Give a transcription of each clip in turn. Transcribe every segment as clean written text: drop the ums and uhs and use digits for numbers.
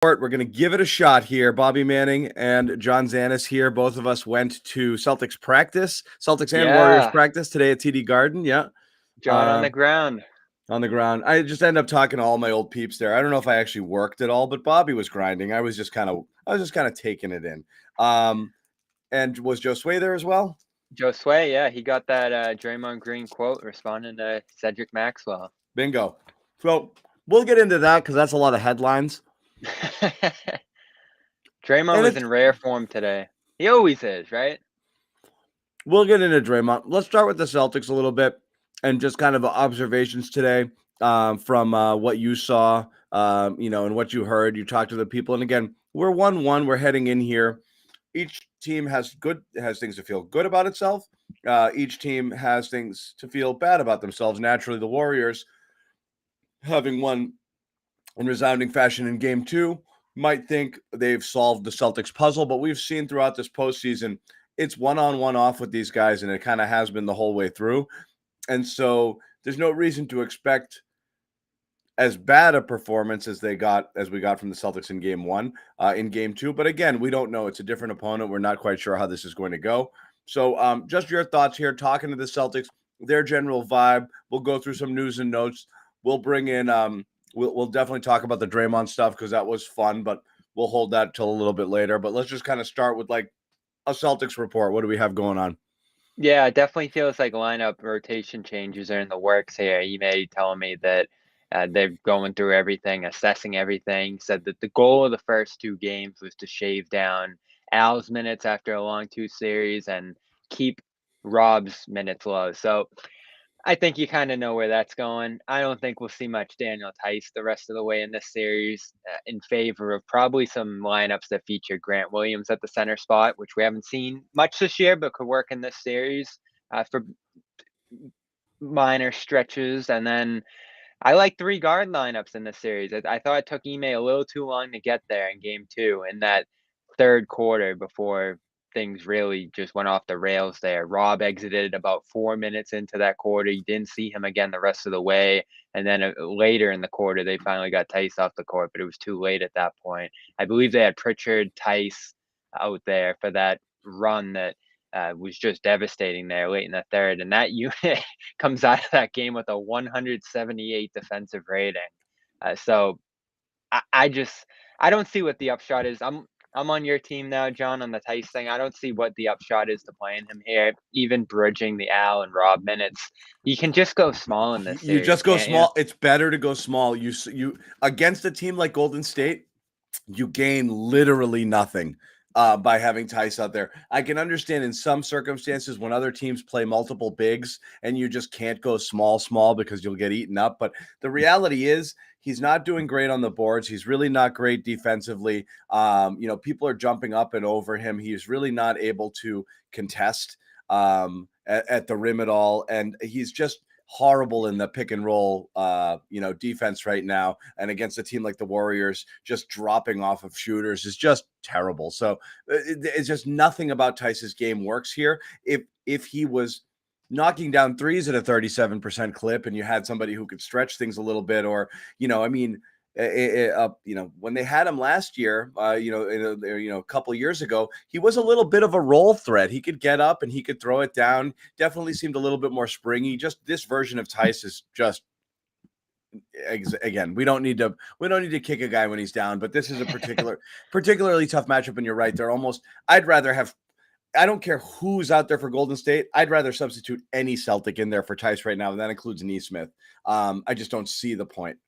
We're going to give it a shot here. Bobby Manning and John Zanis here. Both of us went to Celtics practice, Celtics and Warriors Yeah, practice today at TD Garden. Yeah. John on the ground. On the ground. I just ended up talking to all my old peeps there. I don't know if I actually worked at all, but Bobby was grinding. I was just kind of taking it in. And was Joe Sway there as well? Joe Sway, yeah, he got that Draymond Green quote responding to Cedric Maxwell. Bingo. So we'll get into that because that's a lot of headlines. Draymond was in rare form today. He always is, right? We'll get into Draymond. Let's start with the Celtics a little bit and just kind of observations today from what you saw, and what you heard. You talked to the people. And again, we're 1-1. We're heading in here. Each team has things to feel good about itself. Each team has things to feel bad about themselves. Naturally, the Warriors, having won in resounding fashion in Game 2, might think they've solved the Celtics puzzle, but we've seen throughout this postseason it's one-on, one-off with these guys, and it kind of has been the whole way through. And so there's no reason to expect as bad a performance as we got from the Celtics in Game 1, in Game 2. But again, we don't know. It's a different opponent. We're not quite sure how this is going to go. So just your thoughts here, talking to the Celtics, their general vibe. We'll go through some news and notes. We'll bring in we'll definitely talk about the Draymond stuff because that was fun, but we'll hold that till a little bit later. But let's just kind of start with like a Celtics report. What do we have going on? Yeah, it definitely feels like lineup rotation changes are in the works here. Ime telling me that they're going through everything, assessing everything. Said that the goal of the first two games was to shave down Al's minutes after a long two series and keep Rob's minutes low. So I think you kind of know where that's going. I don't think we'll see much Daniel Tice the rest of the way in this series, in favor of probably some lineups that feature Grant Williams at the center spot, which we haven't seen much this year, but could work in this series for minor stretches. And then I like three guard lineups in this series. I thought it took Ime a little too long to get there in Game 2 in that third quarter before things really just went off the rails there. Rob exited about 4 minutes into that quarter. You didn't see him again the rest of the way. And then later in the quarter, they finally got Tice off the court, but it was too late at that point. I believe they had Pritchard, Tice out there for that run that was just devastating there late in the third. And that unit comes out of that game with a 178 defensive rating. So I don't see what the upshot is. I'm on your team now, John, on the Tice thing. I don't see what the upshot is to playing him here, even bridging the Al and Rob minutes. You can just go small in this You series, just go can't you? small. It's better to go small. You against a team like Golden State, you gain literally nothing by having Tice out there. I can understand in some circumstances when other teams play multiple bigs and you just can't go small because you'll get eaten up. But the reality is he's not doing great on the boards. He's really not great defensively. People are jumping up and over him. He's really not able to contest at the rim at all. And he's just horrible in the pick and roll, defense right now. And against a team like the Warriors, just dropping off of shooters is just terrible. So it's just nothing about Tice's game works here. If he was knocking down threes at a 37% clip and you had somebody who could stretch things a little bit, or, when they had him last year, a couple years ago, he was a little bit of a roll threat. He could get up and he could throw it down. Definitely seemed a little bit more springy. Just this version of Tice is just, again, we don't need to kick a guy when he's down, but this is a particularly tough matchup. And you're right. I don't care who's out there for Golden State. I'd rather substitute any Celtic in there for Tice right now, and that includes Nesmith. I just don't see the point.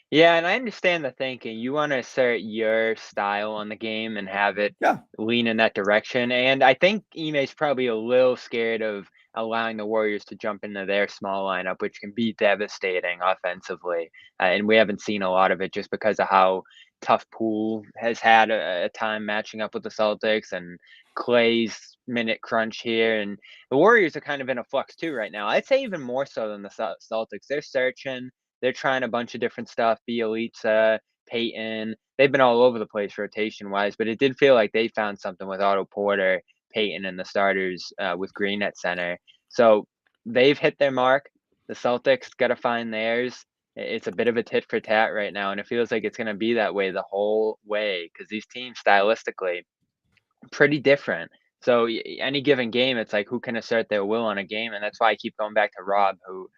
Yeah, and I understand the thinking. You want to assert your style on the game and have it lean in that direction. And I think Ime's probably a little scared of allowing the Warriors to jump into their small lineup, which can be devastating offensively. And we haven't seen a lot of it just because of how tough Poole has had a time matching up with the Celtics and Clay's minute crunch here. And the Warriors are kind of in a flux too right now. I'd say even more so than the Celtics. They're searching. They're trying a bunch of different stuff. Bielitsa, Peyton. They've been all over the place rotation-wise, but it did feel like they found something with Otto Porter, Peyton, and the starters with Green at center. So they've hit their mark. The Celtics got to find theirs. It's a bit of a tit for tat right now, and it feels like it's going to be that way the whole way because these teams stylistically pretty different. So any given game, it's like who can assert their will on a game, and that's why I keep going back to Rob, who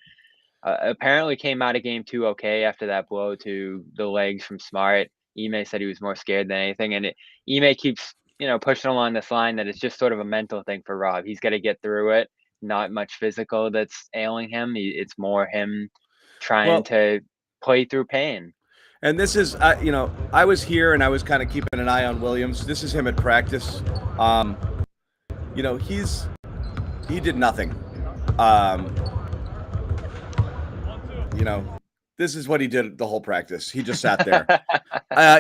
apparently came out of game two okay after that blow to the legs from Smart. Ime said he was more scared than anything, and Ime keeps pushing along this line that it's just sort of a mental thing for Rob. He's got to get through it. Not much physical that's ailing him. It's more him trying to play through pain. And this is, I was here and I was kind of keeping an eye on Williams. This is him at practice. He did nothing. This is what he did the whole practice. He just sat there.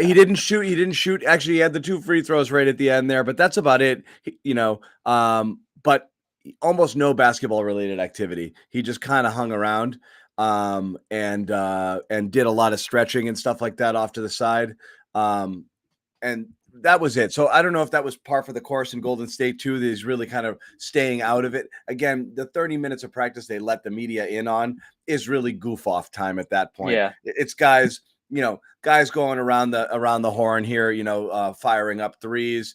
He didn't shoot. Actually, he had the 2 free throws right at the end there, but that's about it. But almost no basketball related activity. He just kind of hung around. And did a lot of stretching and stuff like that off to the side. And that was it. So I don't know if that was par for the course in Golden State too, that he's really kind of staying out of it. Again, the 30 minutes of practice they let the media in on is really goof off time at that point. Yeah. It's guys going around the horn here, firing up threes.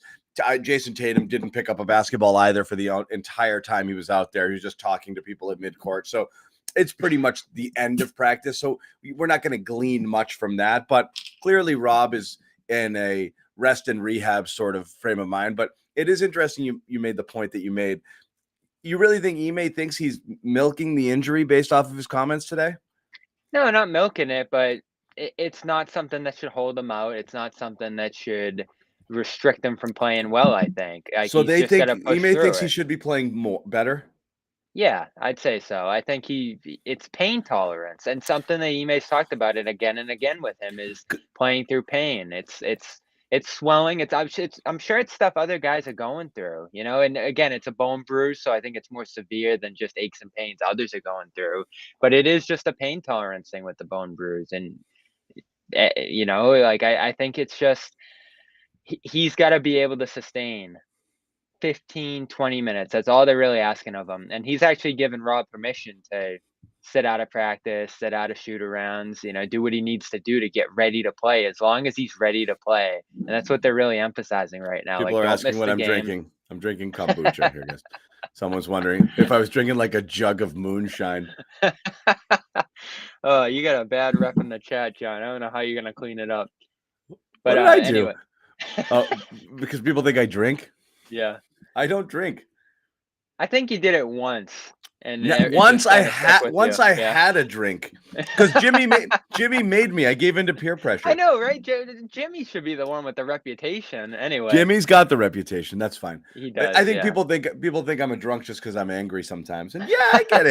Jason Tatum didn't pick up a basketball either for the entire time he was out there. He was just talking to people at midcourt. So it's pretty much the end of practice. So we're not going to glean much from that, but clearly Rob is in a rest and rehab sort of frame of mind. But it is interesting. You made the point that you made. You really think Ime thinks he's milking the injury based off of his comments today? No, not milking it, but it's not something that should hold him out. It's not something that should restrict him from playing well, I think. So they think Ime thinks he should be playing better? Yeah, I'd say so. I think it's pain tolerance, and something that Ime's talked about it again and again with him is playing through pain. It's swelling. I'm sure it's stuff other guys are going through, and again, it's a bone bruise, so I think it's more severe than just aches and pains others are going through, but it is just a pain tolerance thing with the bone bruise. And I think it's just he's got to be able to sustain 15, 20 minutes. That's all they're really asking of him. And he's actually given Rob permission to sit out of practice, sit out of shoot arounds, do what he needs to do to get ready to play, as long as he's ready to play. And that's what they're really emphasizing right now. People are asking what I'm drinking. I'm drinking kombucha here, guys. Someone's wondering if I was drinking like a jug of moonshine. Oh, you got a bad rep in the chat, John. I don't know how you're going to clean it up. But what did I anyway. do? Because people think I drink? Yeah. I don't drink. I think you did it once. And once I had a drink because Jimmy made me. I gave into peer pressure. I know, right? Jimmy should be the one with the reputation. Anyway, Jimmy's got the reputation. That's fine. He does. I think people think I'm a drunk just because I'm angry sometimes. And yeah, I get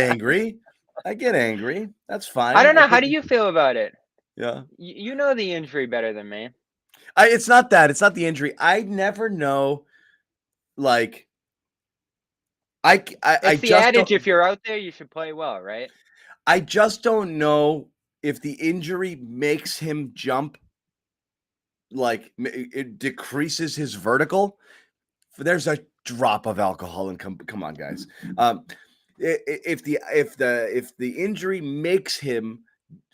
angry. That's fine. I don't know. How do you feel about it? Yeah. You know the injury better than me. It's not that. It's not the injury. I never know. Like. It's the adage, if you're out there, you should play well, right? I just don't know if the injury makes him jump, like it decreases his vertical. There's a drop of alcohol and come on, guys. If the injury makes him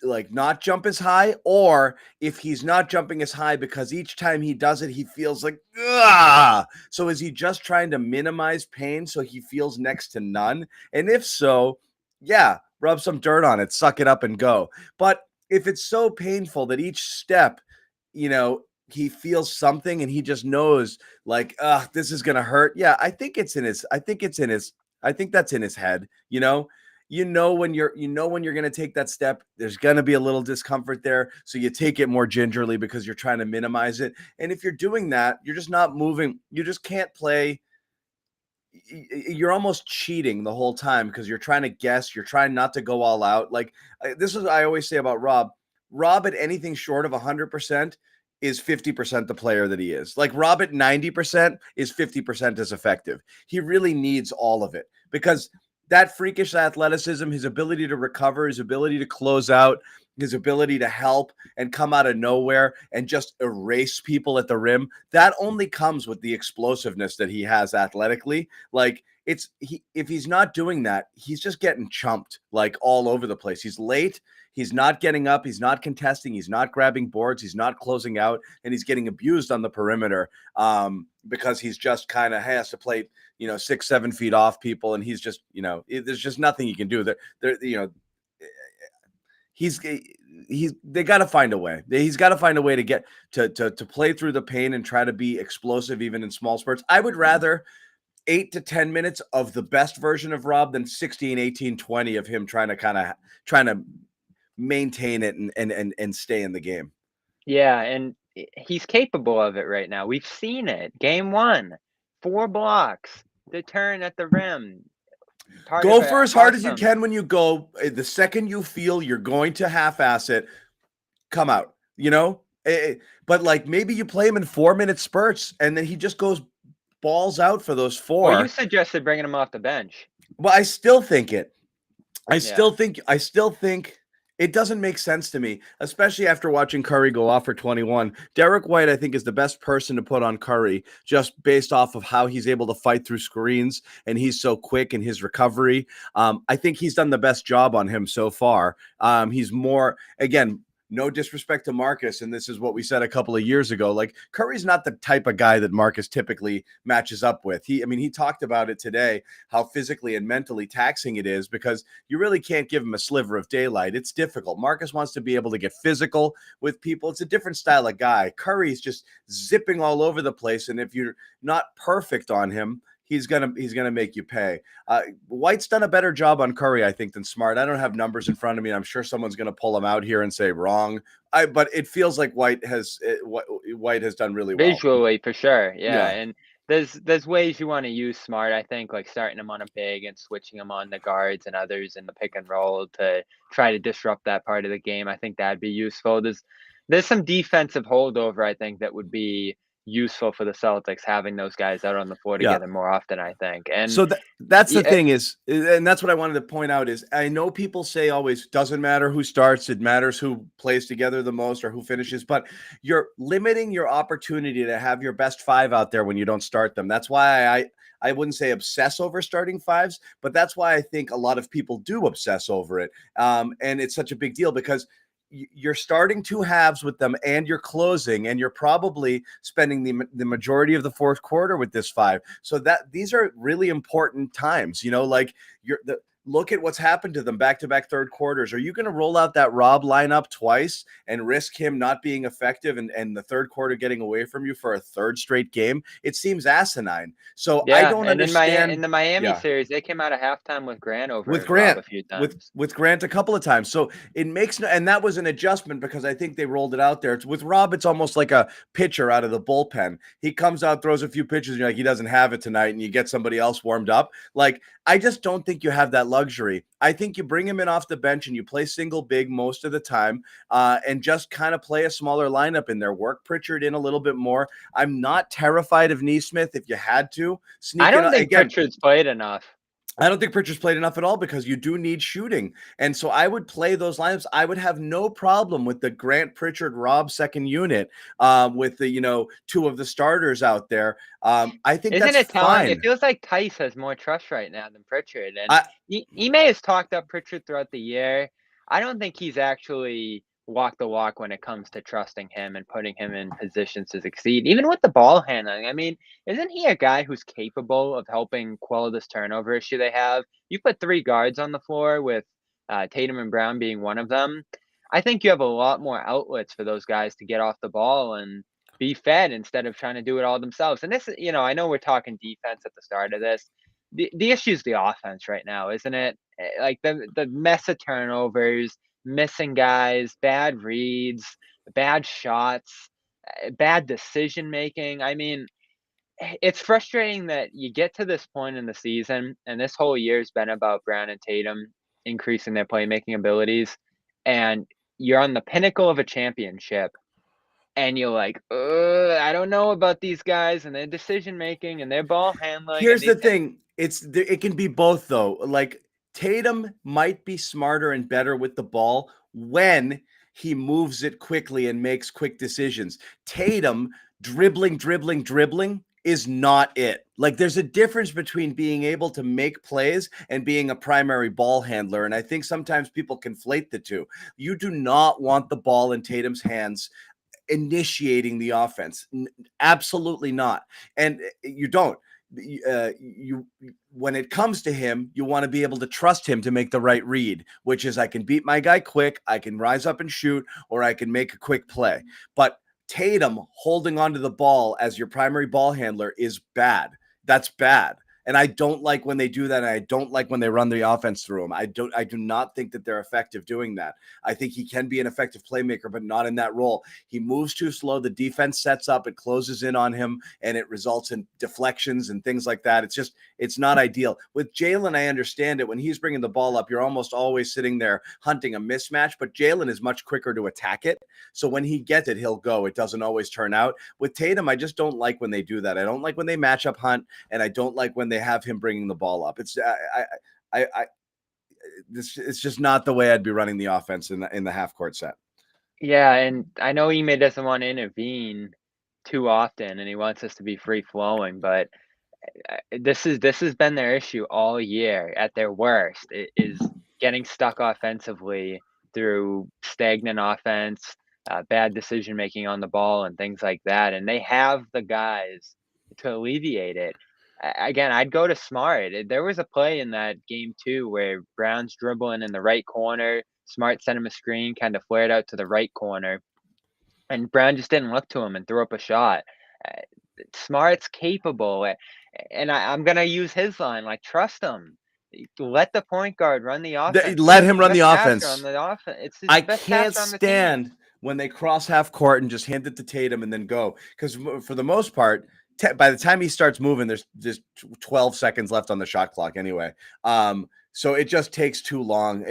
like not jump as high, or if he's not jumping as high because each time he does it, he feels like, ah. So is he just trying to minimize pain so he feels next to none? And if so, yeah, rub some dirt on it, suck it up and go. But if it's so painful that each step, he feels something and he just knows like, this is going to hurt. Yeah. I think that's in his head, when you're going to take that step, there's going to be a little discomfort there. So you take it more gingerly because you're trying to minimize it. And if you're doing that, you're just not moving. You just can't play. You're almost cheating the whole time because you're trying to guess. You're trying not to go all out. Like this is what I always say about Rob. Rob at anything short of 100% is 50% the player that he is. Like Rob at 90% is 50% as effective. He really needs all of it because that freakish athleticism, his ability to recover, his ability to close out, his ability to help and come out of nowhere and just erase people at the rim, that only comes with the explosiveness that he has athletically. Like if he's not doing that, he's just getting chumped like all over the place. He's late. He's not getting up. He's not contesting. He's not grabbing boards. He's not closing out, and he's getting abused on the perimeter because he's just kind of has to play, 6, 7 feet off people, and he's just, there's just nothing he can do. They got to find a way. He's got to find a way to get to play through the pain and try to be explosive even in small spurts. I would rather 8 to 10 minutes of the best version of Rob than 16, 18, 20 of him trying to maintain it and stay in the game. Yeah, and he's capable of it right now. We've seen it. Game 1, 4 blocks, the turn at the rim. Go for as hard as you can when you go. The second you feel you're going to half-ass it, come out, But like maybe you play him in 4-minute spurts and then he just goes balls out for those 4. Well, you suggested bringing him off the bench. Well, I still think it. I still think it doesn't make sense to me, especially after watching Curry go off for 21. Derek White, I think, is the best person to put on Curry just based off of how he's able to fight through screens and he's so quick in his recovery. I think he's done the best job on him so far. He's more, again, no disrespect to Marcus, and this is what we said a couple of years ago. Like Curry's not the type of guy that Marcus typically matches up with. He talked about it today, how physically and mentally taxing it is because you really can't give him a sliver of daylight. It's difficult. Marcus wants to be able to get physical with people. It's a different style of guy. Curry's just zipping all over the place, and if you're not perfect on him, he's gonna make you pay. White's done a better job on Curry, I think, than Smart. I don't have numbers in front of me. I'm sure someone's gonna pull him out here and say wrong. But it feels like White has done really well visually for sure. Yeah. And there's ways you want to use Smart. I think like starting him on a big and switching him on the guards and others in the pick and roll to try to disrupt that part of the game. I think that'd be useful. There's some defensive holdover I think that would be useful for the Celtics having those guys out on the floor together more often, I think. And so that's the thing is, and that's what I wanted to point out is I know people say always doesn't matter who starts, it matters who plays together the most or who finishes, but you're limiting your opportunity to have your best 5 out there when you don't start them. That's why I wouldn't say obsess over starting 5s, but that's why I think a lot of people do obsess over it. And it's such a big deal because you're starting 2 halves with them and you're closing and you're probably spending the majority of the fourth quarter with this 5. So that these are really important times, like look at what's happened to them back-to-back third quarters. Are you going to roll out that Rob lineup twice and risk him not being effective and the third quarter getting away from you for a third straight game? It seems asinine. So I don't understand. In the Miami series, they came out of halftime with Grant over with Grant Rob a few times. With Grant a couple of times. So it makes and that was an adjustment because I think they rolled it out there. With Rob, it's almost like a pitcher out of the bullpen. He comes out, throws a few pitches, and you're like, he doesn't have it tonight, and you get somebody else warmed up. Like, I just don't think you have that luxury. I think you bring him in off the bench and you play single big most of the time and just kind of play a smaller lineup in there. Work Pritchard in a little bit more. I'm not terrified of Nesmith if you had to. I don't think Pritchard's played enough. I don't think Pritchard's played enough at all because you do need shooting. And so I would play those lineups. I would have no problem with the Grant Pritchard Rob second unit with the, 2 of the starters out there. I think that's fine. It feels like Tice has more trust right now than Pritchard. And Ime has talked up Pritchard throughout the year. I don't think he's actually walk the walk when it comes to trusting him and putting him in positions to succeed, even with the ball handling. I mean, isn't he a guy who's capable of helping quell this turnover issue they have? You put 3 guards on the floor with Tatum and Brown being one of them. I think you have a lot more outlets for those guys to get off the ball and be fed instead of trying to do it all themselves. And this, I know we're talking defense at the start of this. The issue is the offense right now, isn't it? Like the mess of turnovers, missing guys, bad reads, bad shots, bad decision making. I mean, it's frustrating that you get to this point in the season, and this whole year's been about Brown and Tatum increasing their playmaking abilities, and you're on the pinnacle of a championship, and you're like, I don't know about these guys and their decision making and their ball handling. Here's the thing. It can be both though. Like Tatum might be smarter and better with the ball when he moves it quickly and makes quick decisions. Tatum dribbling is not it. Like, there's a difference between being able to make plays and being a primary ball handler. And I think sometimes people conflate the two. You do not want the ball in Tatum's hands initiating the offense. Absolutely not. And you don't. You when it comes to him, you want to be able to trust him to make the right read, which is I can beat my guy quick, I can rise up and shoot, or I can make a quick play. But Tatum holding onto the ball as your primary ball handler is bad. That's bad. And I don't like when they do that. And I don't like when they run the offense through him. I do not think that they're effective doing that. I think he can be an effective playmaker, but not in that role. He moves too slow. The defense sets up, it closes in on him, and it results in deflections and things like that. It's not ideal. With Jalen, I understand it. When he's bringing the ball up, you're almost always sitting there hunting a mismatch, but Jalen is much quicker to attack it. So when he gets it, he'll go. It doesn't always turn out. With Tatum, I just don't like when they do that. I don't like when they match up hunt, and I don't like when they have him bringing the ball up. It's just not the way I'd be running the offense in the half court set. Yeah, and I know Ime doesn't want to intervene too often, and he wants us to be free flowing, but this has been their issue all year. At their worst, it is getting stuck offensively through stagnant offense, bad decision making on the ball, and things like that. And they have the guys to alleviate it. Again, I'd go to Smart. There was a play in that game too where Brown's dribbling in the right corner. Smart sent him a screen, kind of flared out to the right corner, and Brown just didn't look to him and threw up a shot. Smart's capable, and I'm gonna use his line, like, trust him. Let the point guard run the offense. Let him run the offense. On the offense. It's his I best can't passer on the stand team. when they cross half court and just hand it to Tatum and then go. Because for the most part, by the time he starts moving, there's just 12 seconds left on the shot clock anyway. So it just takes too long.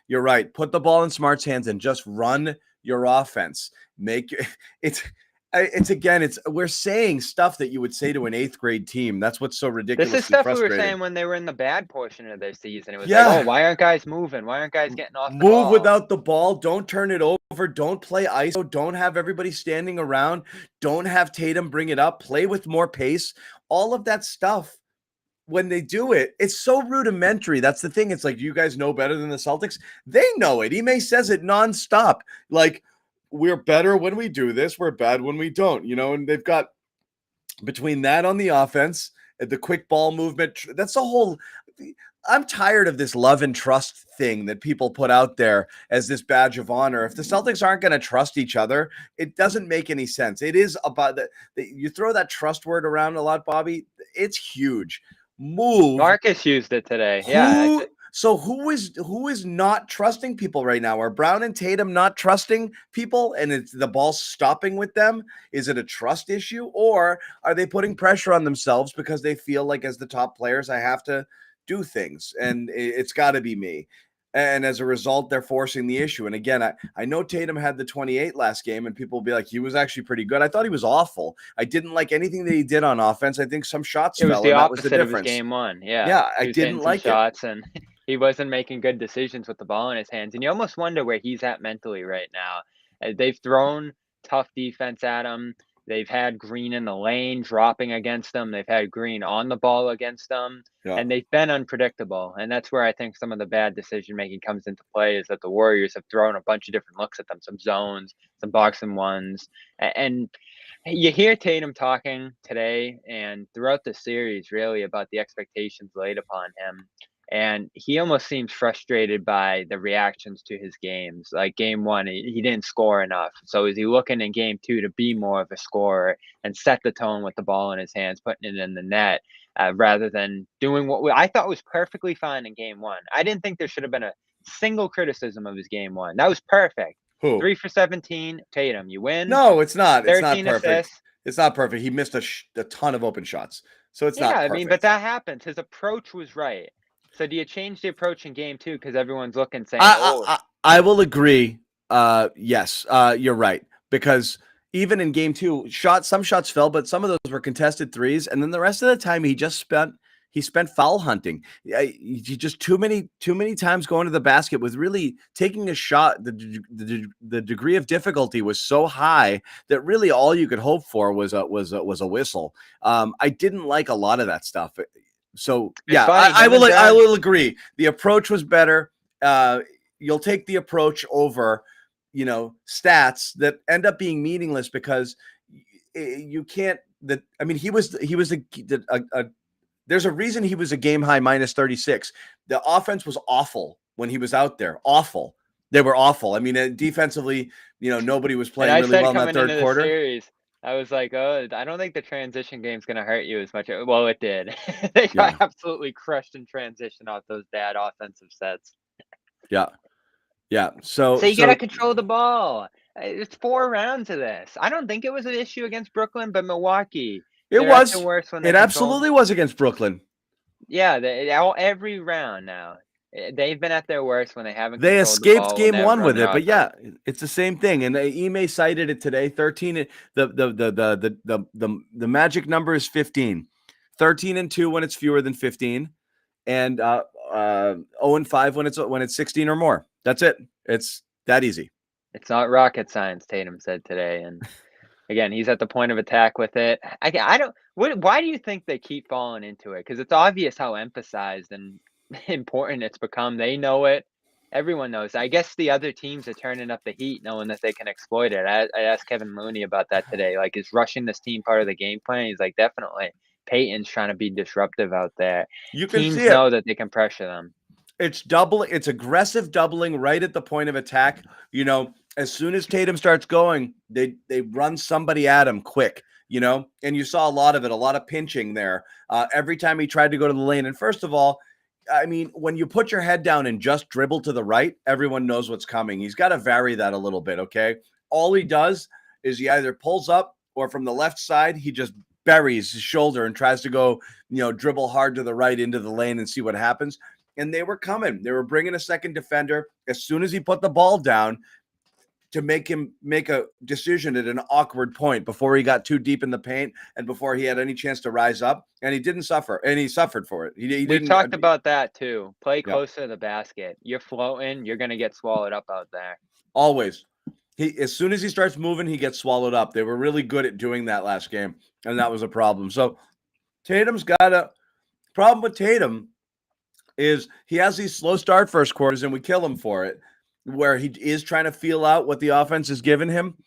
You're right. Put the ball in Smart's hands and just run your offense. We're saying stuff that you would say to an 8th grade team. That's what's so ridiculously This is stuff frustrating. we were saying when they were in the bad portion of their season. It was like, oh, why aren't guys moving? Why aren't guys getting off the ball? Move without the ball. Don't turn it over. Don't play ISO. Don't have everybody standing around. Don't have Tatum bring it up. Play with more pace. All of that stuff. When they do it, it's so rudimentary. That's the thing. It's like, you guys know better than the Celtics. They know it. Ime says it nonstop. Like, we're better when we do this. We're bad when we don't, and they've got between that on the offense, the quick ball movement. That's the whole. I'm tired of this love and trust thing that people put out there as this badge of honor. If the Celtics aren't going to trust each other, it doesn't make any sense. It is about you throw that trust word around a lot, Bobby. It's huge. Move. Marcus used it today. So who is not trusting people right now? Are Brown and Tatum not trusting people and it's the ball stopping with them? Is it a trust issue, or are they putting pressure on themselves because they feel like, as the top players, I have to do things and it's got to be me? And as a result, they're forcing the issue. And again, I know Tatum had the 28 last game, and people will be like, he was actually pretty good. I thought he was awful. I didn't like anything that he did on offense. I think some shots fell. It was the opposite opposite of his game one. Yeah, I didn't like shots, and he wasn't making good decisions with the ball in his hands. And you almost wonder where he's at mentally right now. They've thrown tough defense at him. They've had Green in the lane dropping against them. They've had Green on the ball against them. Yeah. And they've been unpredictable. And that's where I think some of the bad decision making comes into play, is that the Warriors have thrown a bunch of different looks at them, some zones, some box and ones. And you hear Tatum talking today and throughout the series really about the expectations laid upon him. And he almost seems frustrated by the reactions to his games. Like game one, he didn't score enough. So is he looking in game two to be more of a scorer and set the tone with the ball in his hands, putting it in the net, rather than doing what I thought was perfectly fine in game one? I didn't think there should have been a single criticism of his game one. That was perfect. Who? 3 for 17, Tatum. You win. No, it's not. It's not 13 perfect. assists. It's not perfect. He missed a ton of open shots. So it's not perfect. I mean, but that happens. His approach was right. So do you change the approach in game two because everyone's looking saying, I will agree. Yes, you're right. Because even in game two, some shots fell, but some of those were contested threes. And then the rest of the time, he just spent he spent foul hunting. He just too many times going to the basket with really taking a shot. The degree of difficulty was so high that really all you could hope for was a whistle. I didn't like a lot of that stuff. So It's yeah, funny, I him and will Brown. agree. The approach was better. You'll take the approach over, stats that end up being meaningless because you can't. I mean, he was a there's a reason he was a game high minus 36. The offense was awful when he was out there. Awful. They were awful. I mean, defensively, nobody was And playing I really said well in that coming third into the quarter. series, I was like, "Oh, I don't think the transition game's gonna hurt you as much." Well, it did. They got Yeah. absolutely crushed in transition off those bad offensive sets. Yeah. Yeah. So So you gotta control the ball. It's 4 rounds of this. I don't think it was an issue against Brooklyn, but Milwaukee, it they're at their was. worst when they It control. absolutely was against Brooklyn. Yeah, every round now. They've been at their worst when they haven't They controlled the escaped ball, when game they haven't one run with their it, but offense. yeah, it's the same thing. And Ime cited it today. 13. The magic number is 15. 13-2 when it's fewer than 15, and 0-5 when it's 16 or more. That's it. It's that easy. It's not rocket science, Tatum said today, and again, he's at the point of attack with it. I don't. Why do you think they keep falling into it? Because it's obvious how emphasized and important it's become. They know it. Everyone knows. I guess the other teams are turning up the heat, knowing that they can exploit it. I asked Kevin Looney about that today. Like, is rushing this team part of the game plan? He's like, definitely. Peyton's trying to be disruptive out there. You can see Teams it. know that they can pressure them. It's doubling. It's aggressive doubling right at the point of attack. As soon as Tatum starts going, they run somebody at him quick. And you saw a lot of it, a lot of pinching there. Every time he tried to go to the lane. And first of all, I mean, when you put your head down and just dribble to the right, everyone knows what's coming. He's got to vary that a little bit, okay? All he does is he either pulls up or from the left side, he just buries his shoulder and tries to go, dribble hard to the right into the lane and see what happens. And they were coming. They were bringing a second defender. As soon as he put the ball down, to make him make a decision at an awkward point before he got too deep in the paint and before he had any chance to rise up. And he didn't suffer, and he suffered for it. He We've didn't. talked about that too. Play Yeah, closer to the basket. You're floating, you're gonna get swallowed up out there. always. As soon as he starts moving, he gets swallowed up. They were really good at doing that last game, and that was a problem. So Tatum's got a problem with Tatum is he has these slow start first quarters, and we kill him for it, where he is trying to feel out what the offense has given him.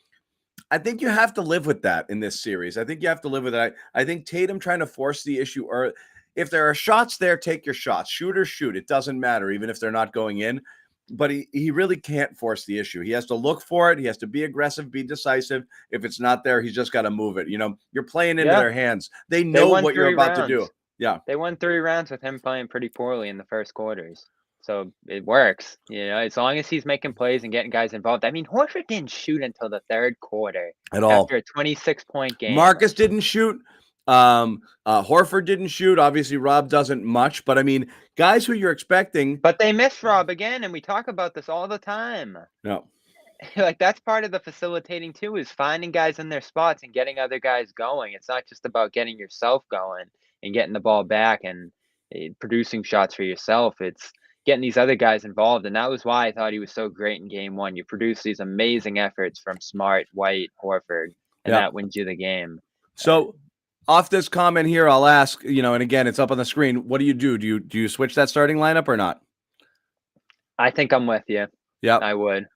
I think you have to live with that in this series. I think you have to live with that. I think Tatum trying to force the issue, or if there are shots there, take your shots. Shoot or shoot. It doesn't matter, even if they're not going in. But he really can't force the issue. He has to look for it. He has to be aggressive, be decisive. If it's not there, he's just got to move it. You're playing into Yeah, their hands. They they know won what you're 3 about to do. rounds. Yeah. They won 3 rounds with him playing pretty poorly in the first quarters. So it works, as long as he's making plays and getting guys involved. I mean, Horford didn't shoot until the 3rd quarter At all. after a 26-point game. Marcus didn't shoot. Horford didn't shoot. Obviously, Rob doesn't much, but I mean, guys who you're expecting. But they missed Rob again, and we talk about this all the time. No. Like, that's part of the facilitating too, is finding guys in their spots and getting other guys going. It's not just about getting yourself going and getting the ball back and producing shots for yourself. It's getting these other guys involved, and that was why I thought he was so great in game 1. You produce these amazing efforts from Smart, White, Horford, and Yeah. that wins you the game. So off this comment here, I'll ask, and again, it's up on the screen. What do? Do you switch that starting lineup or not? I think I'm with you. Yeah. I would.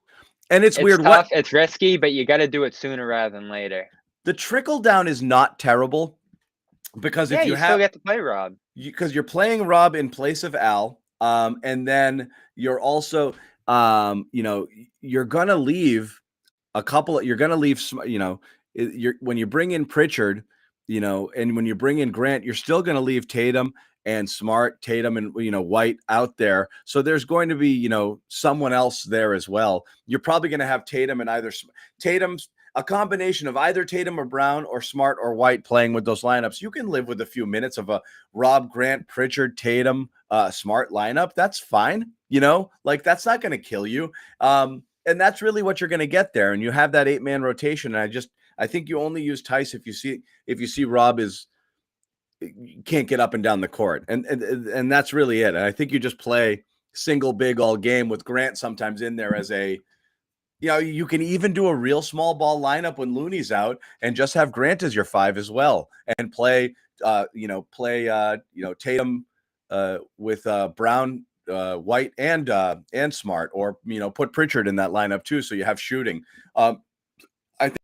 And it's weird. Tough, it's risky, but you got to do it sooner rather than later. The trickle down is not terrible because if you still get to play Rob. Because you're playing Rob in place of Al, and then you're also, you're gonna leave a couple. You're gonna leave, when you bring in Pritchard, and when you bring in Grant, you're still gonna leave Tatum and Smart, Tatum and White out there. So there's going to be someone else there as well. You're probably going to have Tatum and Tatum's a combination of either Tatum or Brown or Smart or White playing with those lineups. You can live with a few minutes of a Rob, Grant, Pritchard, Tatum, Smart lineup. That's fine. That's not going to kill you. And that's really what you're going to get there. And you have that 8-man rotation. And I think you only use Tice if you see Rob is you can't get up and down the court, and that's really it. And I think you just play single big all game with Grant sometimes in there as a, you can even do a real small ball lineup when Looney's out and just have Grant as your 5 as well, and play Tatum with Brown, White, and Smart, or put Pritchard in that lineup too, so you have shooting. I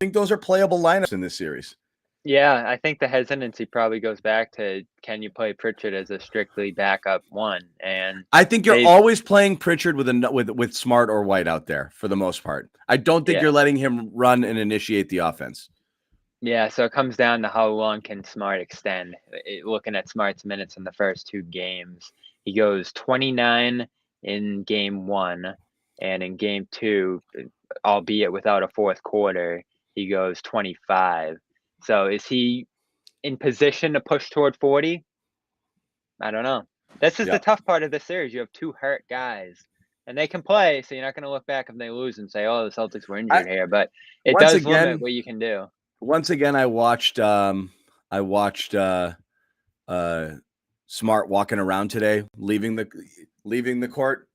think those are playable lineups in this series. Yeah, I think the hesitancy probably goes back to, can you play Pritchard as a strictly backup one? And I think you're they always playing Pritchard with Smart or White out there for the most part. I don't think Yeah. you're letting him run and initiate the offense. Yeah, so it comes down to how long can Smart extend. Looking at Smart's minutes in the first 2 games, he goes 29 in game 1, and in game 2, albeit without a fourth quarter, he goes 25. So is he in position to push toward 40? I don't know. This is the tough part of the series. You have 2 hurt guys, and they can play, so you're not going to look back if they lose and say, "Oh, the Celtics were injured here." But it does limit what you can do. Once again, I watched Smart walking around today, leaving the court,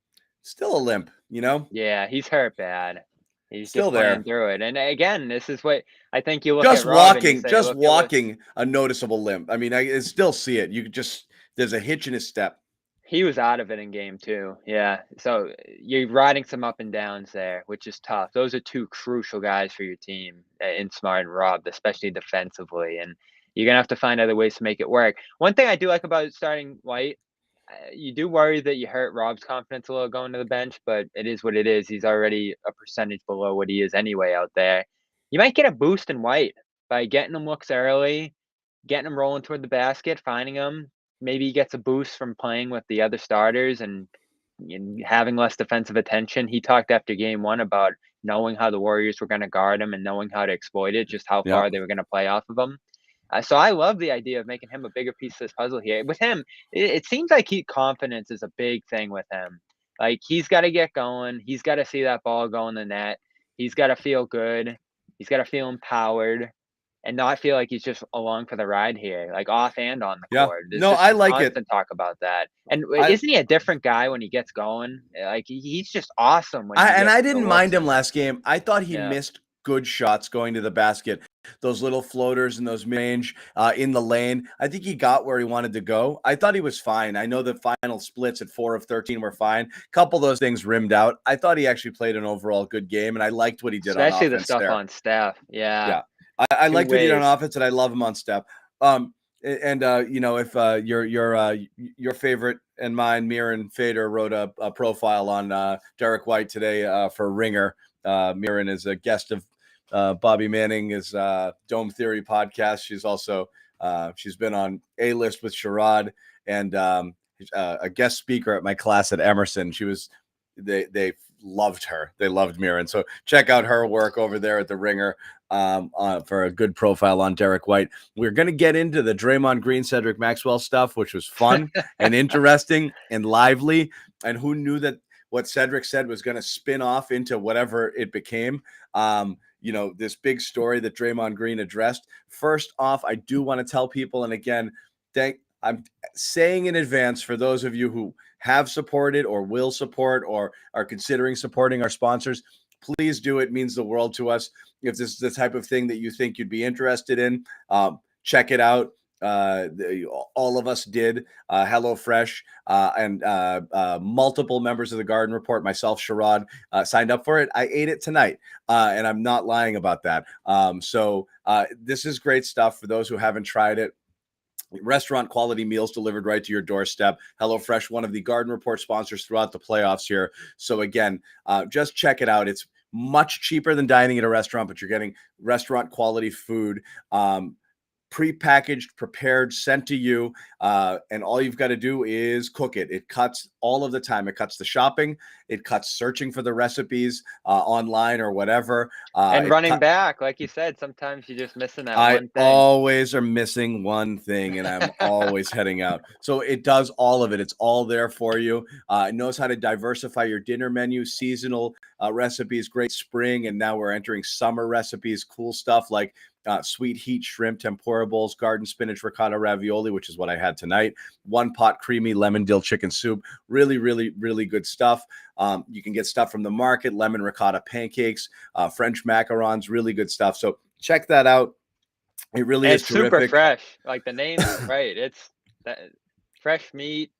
still a limp, Yeah, he's hurt bad. He's still just playing there. through it. And again, this is what I think you look Just at Rob and you walking, say, just "Look at what walking, a noticeable limp. I mean, I still see it. You could there's a hitch in his step. he was out of it in game 2." Yeah. So you're riding some up and downs there, which is tough. Those are 2 crucial guys for your team, in Smart and Rob, especially defensively. And you're gonna have to find other ways to make it work. One thing I do like about starting White, you do worry that you hurt Rob's confidence a little going to the bench, but it is what it is. He's already a percentage below what he is anyway out there. You might get a boost in White by getting him looks early, getting him rolling toward the basket, finding him. Maybe he gets a boost from playing with the other starters and having less defensive attention. He talked after game 1 about knowing how the Warriors were going to guard him and knowing how to exploit it, just how Yeah. far they were going to play off of him. So I love the idea of making him a bigger piece of this puzzle here. With him, it seems like confidence is a big thing with him. Like, he's got to get going. He's got to see that ball go in the net. He's got to feel good. He's got to feel empowered and not feel like he's just along for the ride here, like off and on the court. There's No, just I like it. constant talk about that. And isn't he a different guy when he gets going? Like, he's just awesome when I didn't mind him last game. I thought he Yeah. missed good shots going to the basket. Those little floaters and those mid-range in the lane. I think he got where he wanted to go. I thought he was fine. I know the final splits at 4 of 13 were fine. A couple of those things rimmed out. I thought he actually played an overall good game, and I liked what he did on offense. Especially the stuff on Steph. Yeah. I liked what he did on offense, and I love him on Steph. If your favorite and mine, Mirren Fader, wrote a profile on Derek White today for Ringer. Mirren is a guest of Bobby Manning's Dome Theory podcast. She's also she's been on A-List with Sherrod and a guest speaker at my class at Emerson. They loved her. They loved Mirren. So check out her work over there at the Ringer for a good profile on Derek White. We're going to get into the Draymond Green, Cedric Maxwell stuff, which was fun and interesting and lively. And who knew that what Cedric said was going to spin off into whatever it became. This big story that Draymond Green addressed. First off, I do want to tell people, and again, I'm saying in advance for those of you who have supported or will support or are considering supporting our sponsors, please do. It means the world to us. If this is the type of thing that you think you'd be interested in, check it out. All of us did. HelloFresh and multiple members of the Garden Report, myself, Sherrod, signed up for it. I ate it tonight, and I'm not lying about that. So this is great stuff for those who haven't tried it. Restaurant quality meals delivered right to your doorstep. HelloFresh, one of the Garden Report sponsors throughout the playoffs here. So again, just check it out. It's much cheaper than dining at a restaurant, but you're getting restaurant quality food. Prepackaged, prepared, sent to you, and all you've got to do is cook it. It cuts all of the time. It cuts the shopping. It cuts searching for the recipes online or whatever. And running back, like you said, sometimes you're just missing that one thing. I always are missing one thing, and I'm always heading out. So it does all of it. It's all there for you. It knows how to diversify your dinner menu, seasonal recipes, great spring, and now we're entering summer recipes, cool stuff like sweet heat shrimp tempura bowls, garden spinach ricotta ravioli, which is what I had tonight, one pot creamy lemon dill chicken soup. Really, really, really good stuff. You can get stuff from the market, lemon ricotta pancakes, French macarons, really good stuff. So check that out. It really And is it's super terrific. fresh. Like the name's right. It's fresh meat.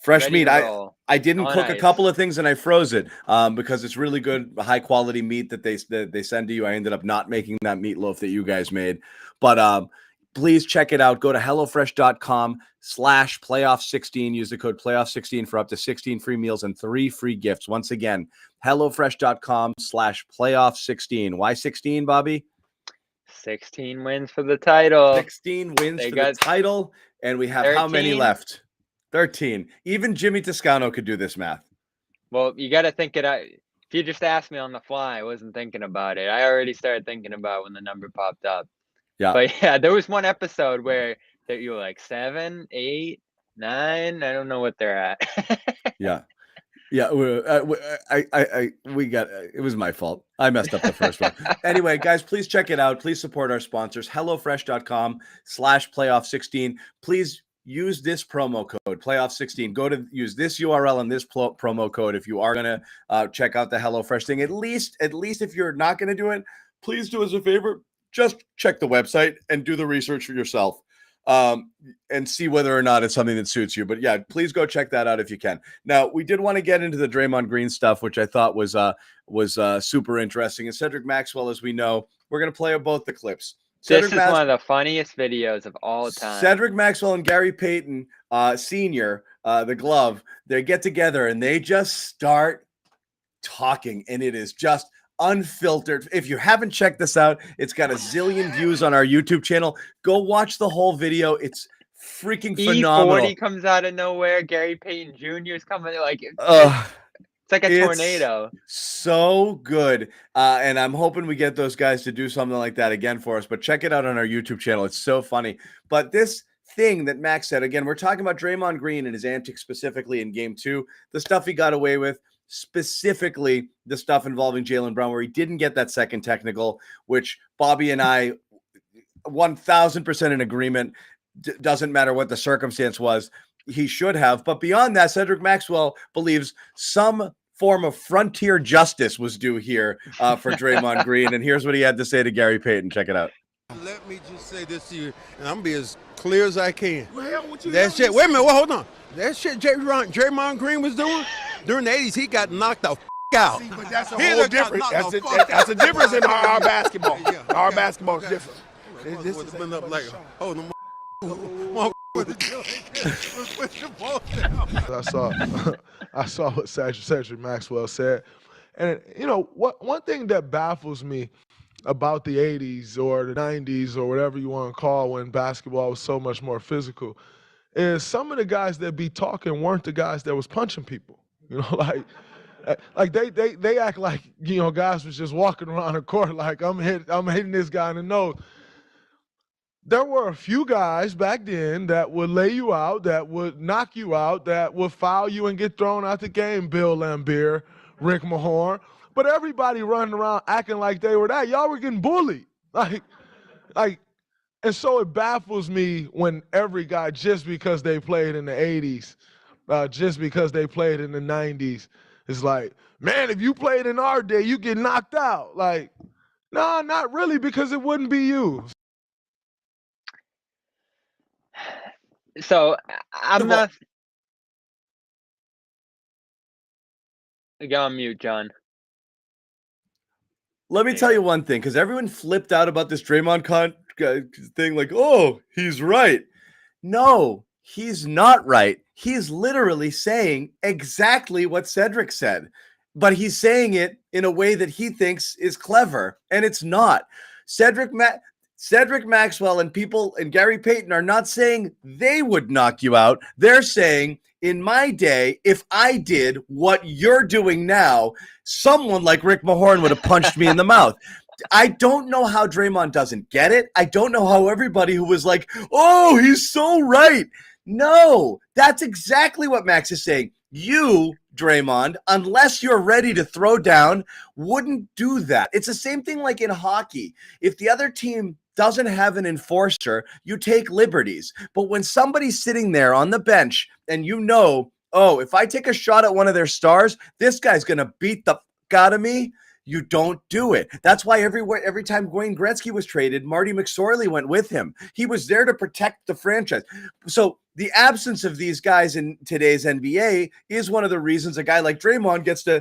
Fresh Ready meat. to roll. I didn't On cook a ice. couple of things and I froze it because it's really good, high quality meat that they send to you. I ended up not making that meatloaf that you guys made, but please check it out. Go to HelloFresh.com/playoff16. Use the code playoff16 for up to 16 free meals and 3 free gifts. Once again, HelloFresh.com/playoff16. Why 16, Bobby? 16 wins for the title. 16 wins They for got the title, and we have 13. How many left? 13. Even Jimmy Toscano could do this math. Well, you got to think it out. If you just asked me on the fly, I wasn't thinking about it. I already started thinking about when the number popped up. Yeah. But yeah, there was one episode where that you were like 7, 8, 9. I don't know what they're at. Yeah. Yeah, we got it was my fault. I messed up the first one. Anyway, guys, please check it out. Please support our sponsors, HelloFresh.com/playoff16. Please use this promo code, playoff16. Go to use this URL and this promo code if you are going to check out the HelloFresh thing. At least if you're not going to do it, please do us a favor. Just check the website and do the research for yourself. And see whether or not it's something that suits you. But yeah, please go check that out if you can. Now, we did want to get into the Draymond Green stuff, which I thought was super interesting. And Cedric Maxwell, as we know, we're going to play both the clips. This is one of the funniest videos of all time. Cedric Maxwell and Gary Payton, Sr., the glove, they get together and they just start talking, and it is just unfiltered. If you haven't checked this out, it's got a zillion views on our YouTube channel. Go watch the whole video. It's freaking phenomenal. E40 comes out of nowhere. Gary Payton Jr. is coming like it's like a tornado. So good. And I'm hoping we get those guys to do something like that again for us. But check it out on our YouTube channel. It's so funny. But this thing that Max said, again, we're talking about Draymond Green and his antics specifically in game 2, the stuff he got away with. Specifically, the stuff involving Jaylen Brown, where he didn't get that second technical, which Bobby and I 1,000% in agreement. Doesn't matter what the circumstance was, he should have. But beyond that, Cedric Maxwell believes some form of frontier justice was due here for Draymond Green. And here's what he had to say to Gary Payton. Check it out. Let me just say this to you, and I'm going to be as clear as I can. That shit, wait a minute, hold on. That shit Draymond Green was doing, during the 80s, he got knocked the out. See, but that's a whole difference. That's a difference in our basketball. Yeah. Our basketball is different. This has been up like, hold on. I saw what Cedric Maxwell said. And, you know, one thing that baffles me about the 80s or the 90s or whatever you want to call when basketball was so much more physical is some of the guys that be talking weren't the guys that was punching people. You know, like they act like, you know, guys was just walking around the court like I'm hitting this guy in the nose. There were a few guys back then that would lay you out, that would knock you out, that would foul you and get thrown out the game. Bill Laimbeer, Rick Mahorn. But everybody running around acting like they were that. Y'all were getting bullied. And so it baffles me when every guy, just because they played in the 80s, just because they played in the 90s, is like, man, if you played in our day, you get knocked out. Like, no, not really, because it wouldn't be you. So I'm not. Go on mute, John. Let me tell you one thing, because everyone flipped out about this Draymond thing, like, oh, he's right. No, he's not right. He's literally saying exactly what Cedric said, but he's saying it in a way that he thinks is clever, and it's not. Cedric Maxwell and people and Gary Payton are not saying they would knock you out. They're saying, in my day, if I did what you're doing now, someone like Rick Mahorn would have punched me in the mouth. I don't know how Draymond doesn't get it. I don't know how everybody who was like, oh, he's so right. No, that's exactly what Max is saying. You, Draymond, unless you're ready to throw down, wouldn't do that. It's the same thing like in hockey. If the other team doesn't have an enforcer, you take liberties. But when somebody's sitting there on the bench and oh, if I take a shot at one of their stars, this guy's going to beat the fuck out of me, you don't do it. That's why every time Wayne Gretzky was traded, Marty McSorley went with him. He was there to protect the franchise. So the absence of these guys in today's NBA is one of the reasons a guy like Draymond gets to,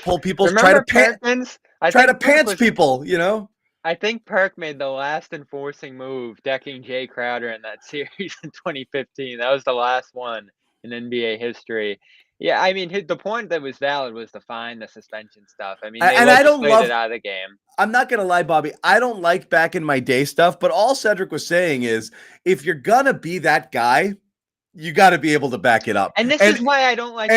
pull people, try to pants people, I think Perk made the last enforcing move, decking Jay Crowder in that series in 2015. That was the last one in NBA history. Yeah, I mean, the point that was valid was the fine, the suspension stuff. I mean, they legislated it out of the game. I'm not going to lie, Bobby. I don't like back in my day stuff, but all Cedric was saying is if you're going to be that guy, you got to be able to back it up. And this is why I don't like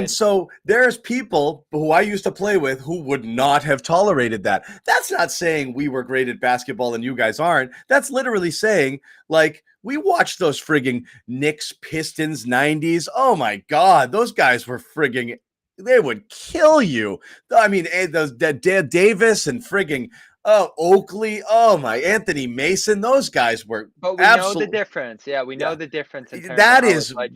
so there's people who I used to play with who would not have tolerated that. That's not saying we were great at basketball and you guys aren't. That's literally saying, like, we watched those frigging Knicks, Pistons, 90s. Oh, my God. Those guys were frigging – they would kill you. I mean, those Davis and frigging Oakley. Oh, my, Anthony Mason. Those guys were But we know the difference. Yeah, we know the difference. In terms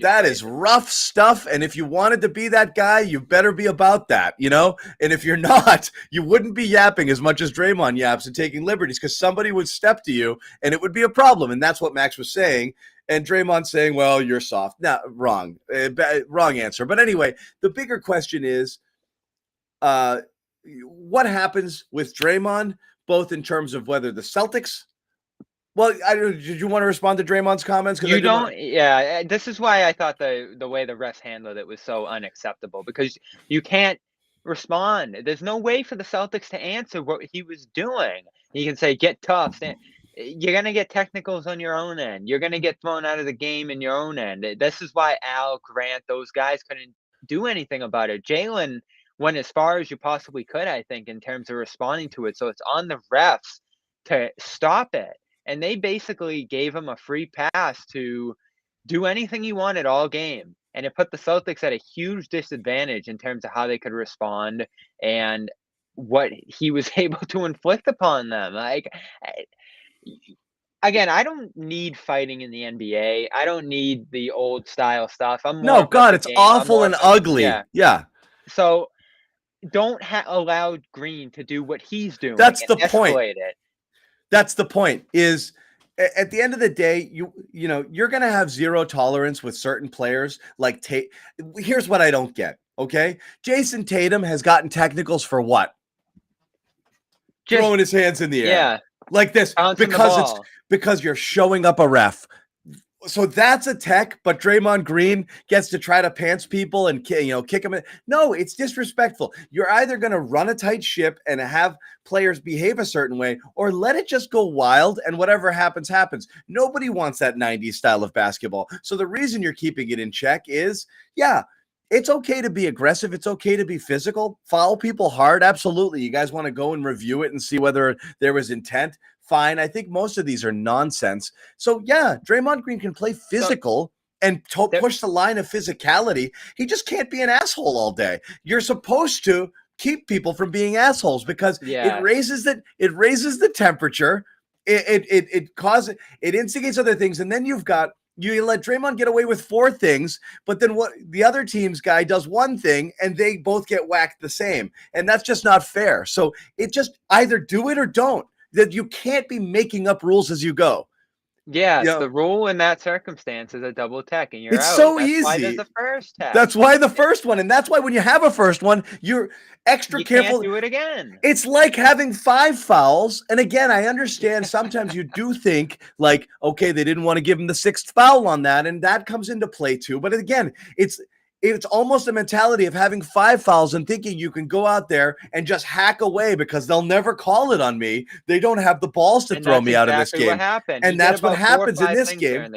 that is rough stuff. And if you wanted to be that guy, you better be about that, And if you're not, you wouldn't be yapping as much as Draymond yaps and taking liberties because somebody would step to you and it would be a problem. And that's what Max was saying. And Draymond saying, well, you're soft. No, wrong. Wrong answer. But anyway, the bigger question is what happens with Draymond, both in terms of whether the Celtics – well, did you want to respond to Draymond's comments? You don't – yeah, this is why I thought the way the refs handled it was so unacceptable because you can't respond. There's no way for the Celtics to answer what he was doing. He can say, get tough. You're going to get technicals on your own end. You're going to get thrown out of the game in your own end. This is why Al, Grant, those guys couldn't do anything about it. Jalen went as far as you possibly could, I think, in terms of responding to it. So it's on the refs to stop it. And they basically gave him a free pass to do anything he wanted all game. And it put the Celtics at a huge disadvantage in terms of how they could respond and what he was able to inflict upon them. Again, I don't need fighting in the NBA. I don't need the old style stuff. It's awful and ugly. Yeah. So don't allow Green to do what he's doing. That's the point. That's the point is at the end of the day, you're going to have zero tolerance with certain players like Tate. Here's what I don't get. Okay. Jason Tatum has gotten technicals for what? Throwing his hands in the air. Yeah. Like this because you're showing up a ref. So that's a tech, but Draymond Green gets to try to pants people and kick them. No, it's disrespectful. You're either going to run a tight ship and have players behave a certain way or let it just go wild and whatever happens, happens. Nobody wants that 90s style of basketball. So the reason you're keeping it in check is, it's okay to be aggressive. It's okay to be physical. Foul people hard. Absolutely. You guys want to go and review it and see whether there was intent. Fine. I think most of these are nonsense. So, Draymond Green can play physical and push the line of physicality. He just can't be an asshole all day. You're supposed to keep people from being assholes because it raises the temperature. It instigates other things. And then you let Draymond get away with 4 things, but then what the other team's guy does one thing and they both get whacked the same. And that's just not fair. So it just either do it or don't. That you can't be making up rules as you go. Yeah, the rule in that circumstance is a double tech, and you're it's out. So that's easy. Why there's a first tech. That's why the first one, and that's why when you have a first one, you're extra careful. Can't do it again. It's like having 5 fouls, and again, I understand sometimes you do think like, okay, they didn't want to give him the 6th foul on that, and that comes into play too. But again, it's almost a mentality of having 5 fouls and thinking you can go out there and just hack away because they'll never call it on me. They don't have the balls to throw me out of this game. What happened. And that's what happens in this game.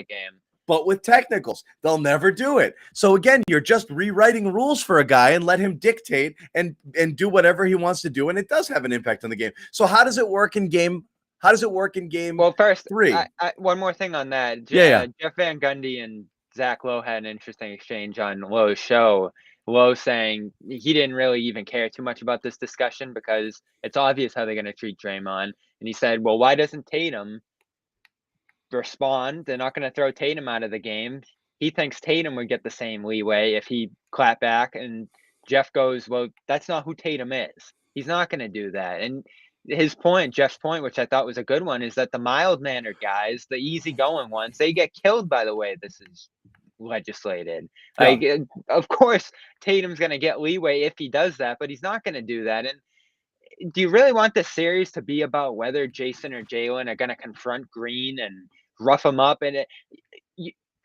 But with technicals, they'll never do it. So again, you're just rewriting rules for a guy and let him dictate and do whatever he wants to do. And it does have an impact on the game. So how does it work in game? Well, first, 3? One more thing on that. Jeff Van Gundy and Zach Lowe had an interesting exchange on Lowe's show. Lowe saying he didn't really even care too much about this discussion because it's obvious how they're going to treat Draymond. And he said, well, why doesn't Tatum respond? They're not going to throw Tatum out of the game. He thinks Tatum would get the same leeway if he clapped back. And Jeff goes, well, that's not who Tatum is. He's not going to do that. And Jeff's point, which I thought was a good one, is that the mild-mannered guys, the easygoing ones, they get killed by the way this is legislated. Yeah. Like, of course, Tatum's going to get leeway if he does that, but he's not going to do that. And do you really want this series to be about whether Jason or Jalen are going to confront Green and rough him up? And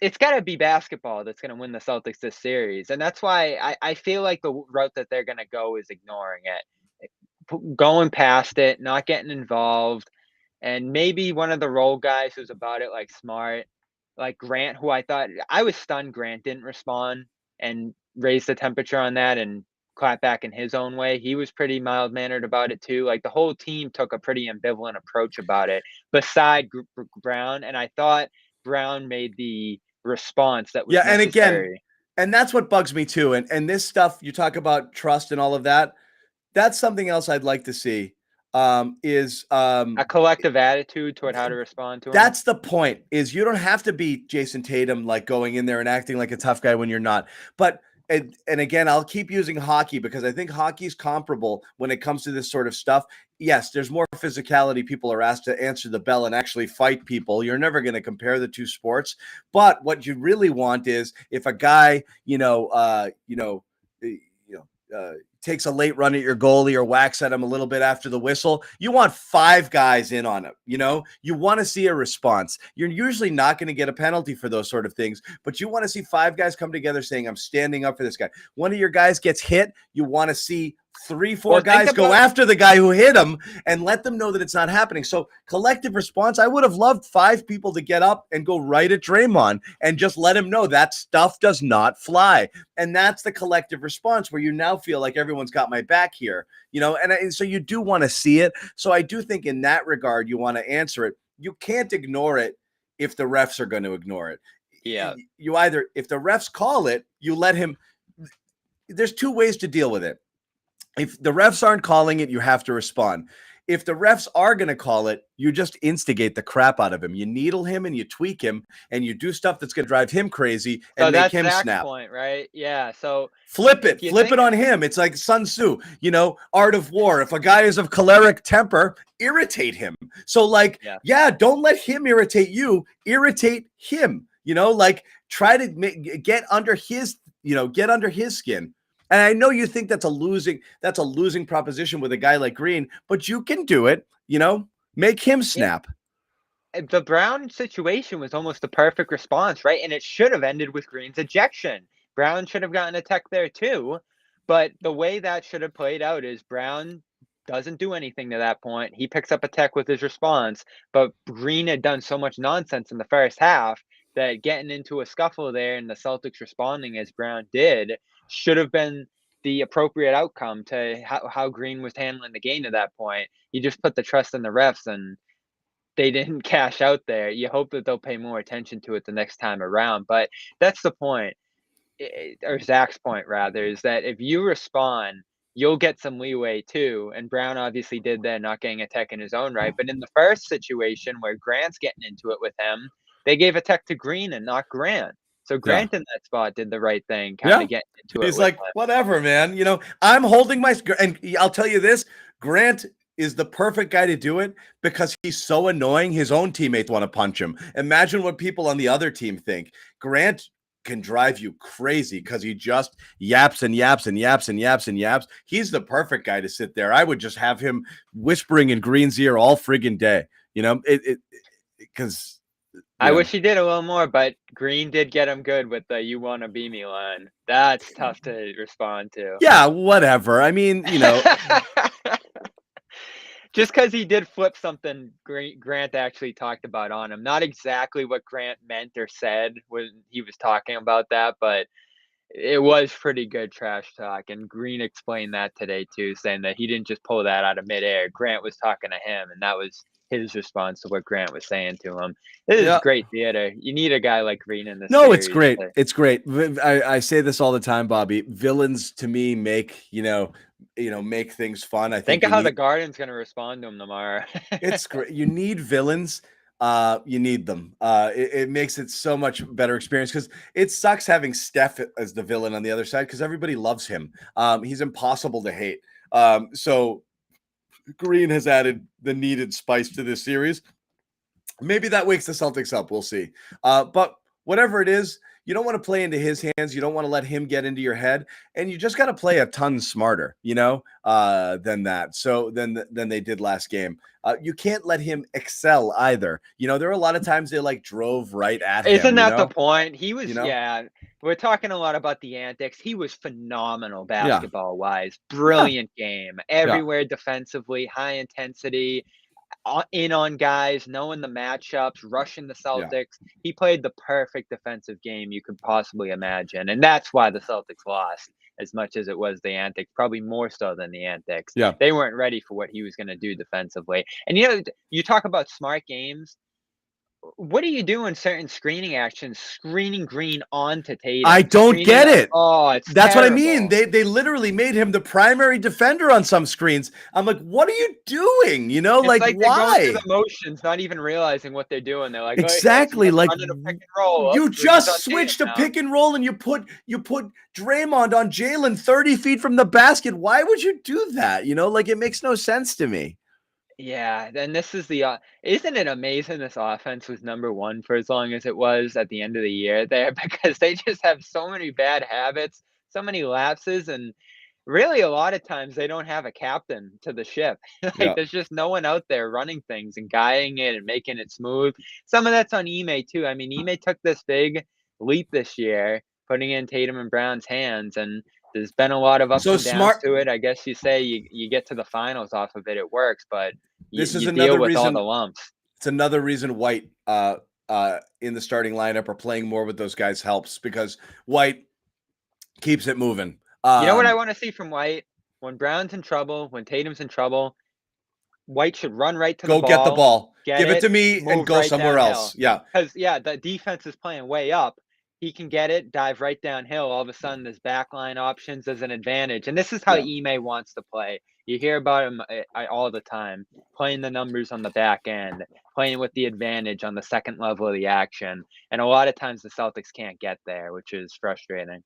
it's got to be basketball that's going to win the Celtics this series. And that's why I feel like the route that they're going to go is ignoring it, going past it, not getting involved. And maybe one of the role guys who's about it, like Smart, like Grant, who I was stunned Grant didn't respond and raise the temperature on that and clap back in his own way. He was pretty mild-mannered about it too. Like the whole team took a pretty ambivalent approach about it, beside Brown. And I thought Brown made the response that was necessary. And again, and that's what bugs me too. And this stuff, you talk about trust and all of that. That's something else I'd like to see. Is a collective attitude toward how to respond to him. That's the point, is you don't have to be Jason Tatum, like going in there and acting like a tough guy when you're not. But and again, I'll keep using hockey because I think hockey's comparable when it comes to this sort of stuff. Yes, there's more physicality. People are asked to answer the bell and actually fight people. You're never going to compare the two sports. But what you really want is if a guy, takes a late run at your goalie or whacks at him a little bit after the whistle, you want 5 guys in on it. You want to see a response. You're usually not going to get a penalty for those sort of things, but you want to see 5 guys come together saying, I'm standing up for this guy. One of your guys gets hit, you want to see 3-4 guys go after the guy who hit him and let them know that it's not happening. So collective response, I would have loved 5 people to get up and go right at Draymond and just let him know that stuff does not fly. And that's the collective response where you now feel like everyone's got my back here, and so you do want to see it. So I do think in that regard, you want to answer it. You can't ignore it if the refs are going to ignore it. Yeah. You either, if the refs call it, you let him. There's 2 ways to deal with it. If the refs aren't calling it, you have to respond. If the refs are going to call it, you just instigate the crap out of him. You needle him and you tweak him and you do stuff that's going to drive him crazy and make him snap. Point, right? Yeah. So flip it on him. It's like Sun Tzu, Art of War. If a guy is of choleric temper, irritate him. So don't let him irritate you. Irritate him. Try to get under his skin. And I know you think that's a losing proposition with a guy like Green, but you can do it, make him snap. The Brown situation was almost the perfect response, right? And it should have ended with Green's ejection. Brown should have gotten a tech there too. But the way that should have played out is Brown doesn't do anything to that point. He picks up a tech with his response, but Green had done so much nonsense in the first half that getting into a scuffle there and the Celtics responding as Brown did should have been the appropriate outcome to how Green was handling the game at that point. You just put the trust in the refs and they didn't cash out there. You hope that they'll pay more attention to it the next time around. But that's the point, or Zach's point rather, is that if you respond, you'll get some leeway too. And Brown obviously did that, not getting a tech in his own right. But in the first situation where Grant's getting into it with him, they gave a tech to Green and not Grant. So Grant in that spot did the right thing, kind of getting into it. He's like, whatever, man. I'm holding my – and I'll tell you this, Grant is the perfect guy to do it because he's so annoying. His own teammates want to punch him. Imagine what people on the other team think. Grant can drive you crazy because he just yaps and yaps and yaps and yaps and yaps. He's the perfect guy to sit there. I would just have him whispering in Green's ear all friggin' day, because – I wish he did a little more, but Green did get him good with the "you want to be me" line. That's tough to respond to. Yeah, whatever. I mean, just because he did flip something Grant actually talked about on him. Not exactly what Grant meant or said when he was talking about that, but it was pretty good trash talk. And Green explained that today too, saying that he didn't just pull that out of midair. Grant was talking to him, and that was his response to what Grant was saying to him. This is great theater. You need a guy like Green in this No, series. it's great. It's great. I say this all the time, Bobby. Villains to me make make things fun. I Think of how the Garden's going to respond to him tomorrow. It's great. You need villains. You need them. It makes it so much better experience because it sucks having Steph as the villain on the other side because everybody loves him. He's impossible to hate. So Green has added the needed spice to this series. Maybe that wakes the Celtics up. We'll see. But whatever it is, you don't want to play into his hands. You don't want to let him get into your head, and you just got to play a ton smarter, than that. So than they did last game. You can't let him excel either. There are a lot of times they drove right at him. Isn't that the point? He was, we're talking a lot about the antics. He was phenomenal basketball wise. Brilliant game. Everywhere defensively, high intensity. In on guys, knowing the matchups, rushing the Celtics. He played the perfect defensive game you could possibly imagine. And that's why the Celtics lost as much as it was the antics, probably more so than the antics. Yeah. They weren't ready for what he was going to do defensively. And, you talk about smart games. What do you do in certain screening actions, screening Green onto Tatum? I don't get it. Oh, That's terrible. what I mean. They literally made him the primary defender on some screens. I'm like, what are you doing? It's why? They're going through the motions, not even realizing what they're doing. They're like, exactly. pick and roll. You just switched to pick and roll, and you put Draymond on Jalen 30 feet from the basket. Why would you do that? It makes no sense to me. Yeah, then this is isn't it amazing this offense was number 1 for as long as it was at the end of the year there because they just have so many bad habits, so many lapses, and really a lot of times they don't have a captain to the ship. There's just no one out there running things and guiding it and making it smooth. Some of that's on Ime too. I mean, Ime took this big leap this year, putting in Tatum and Brown's hands, and there's been a lot of ups and downs to it. I guess you say you get to the finals off of it, it works, but you deal with all the lumps. It's another reason White in the starting lineup or playing more with those guys helps because White keeps it moving. You know what I want to see from White? When Brown's in trouble, when Tatum's in trouble, White should run right to the ball. Go get the ball. Give it to me and go somewhere else. Yeah. Because, the defense is playing way up. He can get it, dive right downhill. All of a sudden, there's backline options as an advantage. And this is how Ime wants to play. You hear about him all the time, playing the numbers on the back end, playing with the advantage on the second level of the action. And a lot of times the Celtics can't get there, which is frustrating.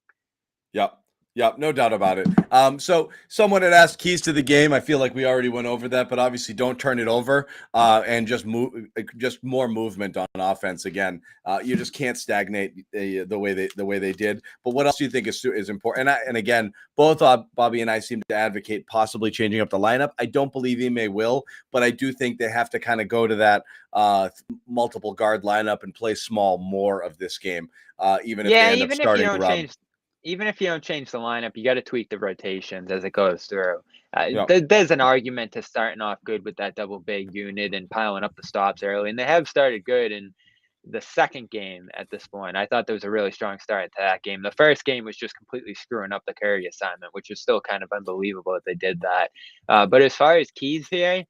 Yep, no doubt about it. So someone had asked keys to the game. I feel like we already went over that, but obviously don't turn it over and just more movement on offense. Again, you just can't stagnate the way they did. But what else do you think is important? And again, both Bobby and I seem to advocate possibly changing up the lineup. I don't believe Ime will, but I do think they have to kind of go to that multiple guard lineup and play small more of this game, even if they end up starting to run. Even if you don't change the lineup, you got to tweak the rotations as it goes through. There's an argument to starting off good with that double big unit and piling up the stops early. And they have started good in the second game at this point. I thought there was a really strong start to that game. The first game was just completely screwing up the Curry assignment, which is still kind of unbelievable that they did that. But as far as keys here,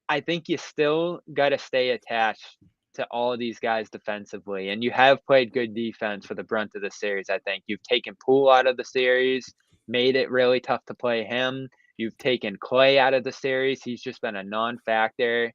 I think you still got to stay attached to all of these guys defensively, and you have played good defense for the brunt of the series. I think you've taken Poole out of the series, made it really tough to play him. You've taken Clay out of the series. He's just been a non-factor.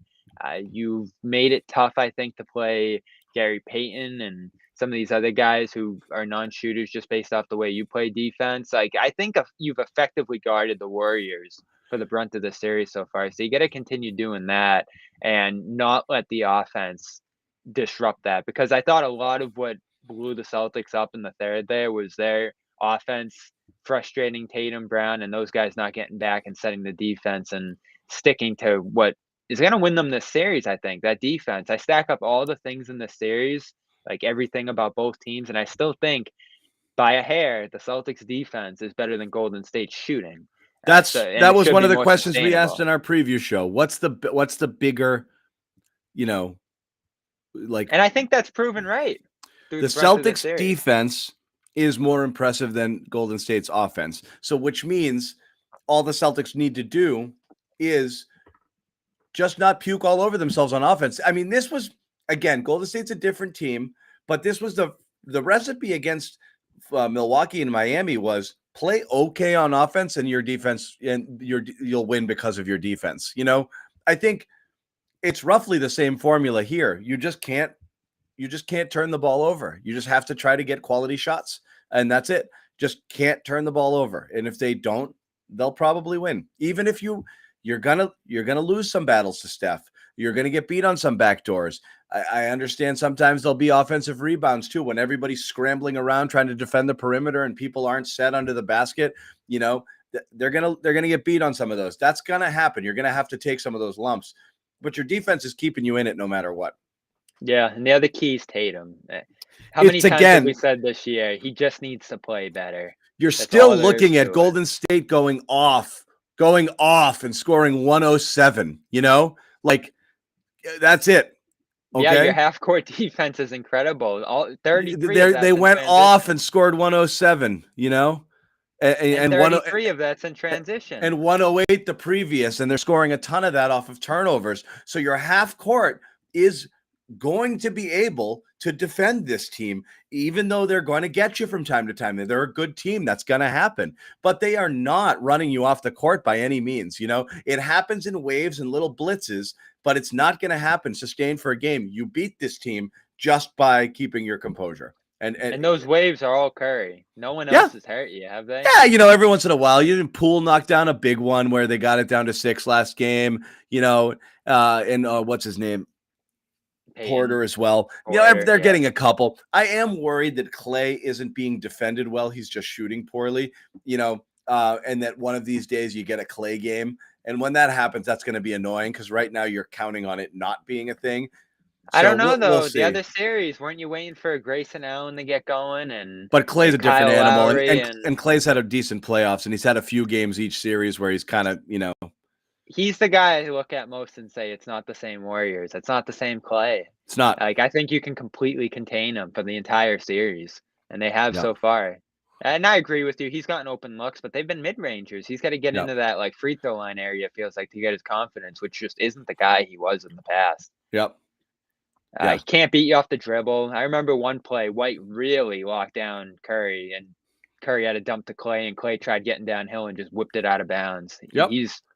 You've made it tough, I think, to play Gary Payton and some of these other guys who are non-shooters just based off the way you play defense. I think you've effectively guarded the Warriors for the brunt of the series so far. So you got to continue doing that and not let the offense disrupt that, because I thought a lot of what blew the Celtics up in the third there was their offense frustrating Tatum, Brown, and those guys not getting back and setting the defense and sticking to what is going to win them this series. I think that defense, I stack up all the things in this series, like everything about both teams, and I still think by a hair the Celtics defense is better than Golden State's shooting. That was one of the questions we asked in our preview show. What's the bigger, and I think that's proven right. The Celtics defense is more impressive than Golden State's offense. So which means all the Celtics need to do is just not puke all over themselves on offense. I mean, this was, again, Golden State's a different team, but this was the recipe against Milwaukee and Miami was play okay on offense and your defense, and you'll win because of your defense. I think it's roughly the same formula here. You just can't turn the ball over. You just have to try to get quality shots, and that's it. Just can't turn the ball over. And if they don't, they'll probably win. Even if you're gonna lose some battles to Steph. You're gonna get beat on some backdoors. I understand sometimes there'll be offensive rebounds too when everybody's scrambling around trying to defend the perimeter and people aren't set under the basket. They're gonna get beat on some of those. That's gonna happen. You're gonna have to take some of those lumps, but your defense is keeping you in it no matter what. Yeah, and the other key is Tatum. How many times have we said this year he just needs to play better? You're still looking at Golden State going off and scoring 107. That's it. Okay? Yeah, your half-court defense is incredible. All 33. They went off and scored 107. And 33 of that's in transition. And 108 the previous, and they're scoring a ton of that off of turnovers. So your half court is going to be able to defend this team, even though they're going to get you from time to time. They're a good team. That's going to happen. But they are not running you off the court by any means. It happens in waves and little blitzes, but it's not going to happen sustained for a game. You beat this team just by keeping your composure. And those waves are all Curry. No one else has hurt you, have they? Yeah, every once in a while, Poole knocked down a big one where they got it down to 6 last game, and what's his name? Porter as well. They're getting a couple. I am worried that Clay isn't being defended well. He's just shooting poorly, and that one of these days you get a Clay game. And when that happens, that's going to be annoying because right now you're counting on it not being a thing. I don't know, though. The other series, weren't you waiting for Grayson Allen to get going? But Clay's a different animal. And Clay's had a decent playoffs, and he's had a few games each series where he's kind of, He's the guy I look at most and say it's not the same Warriors. It's not the same Clay. It's not. I think you can completely contain him for the entire series, and they have so far. And I agree with you. He's gotten open looks, but they've been mid-rangers. He's got to get into that free throw line area, it feels like, to get his confidence, which just isn't the guy he was in the past. Yep. He can't beat you off the dribble. I remember one play, White really locked down Curry, and Curry had a dump to Clay, and Clay tried getting downhill and just whipped it out of bounds. Yep.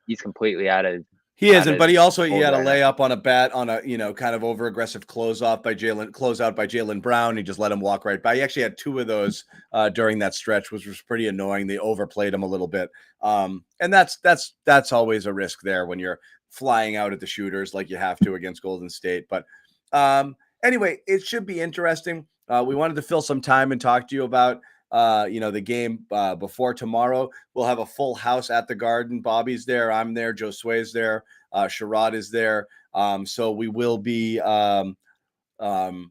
He's completely out of. He isn't, but he had a layup on a bat on a kind of over aggressive closeout by Jaylen Brown. He just let him walk right by. He actually had 2 of those during that stretch, which was pretty annoying. They overplayed him a little bit, and that's always a risk there when you're flying out at the shooters like you have to against Golden State. But anyway, it should be interesting. We wanted to fill some time and talk to you about. The game before tomorrow. We'll have a full house at the Garden. Bobby's there. I'm there. Joe Sway's there. Sherrod is there. So we will be, bringing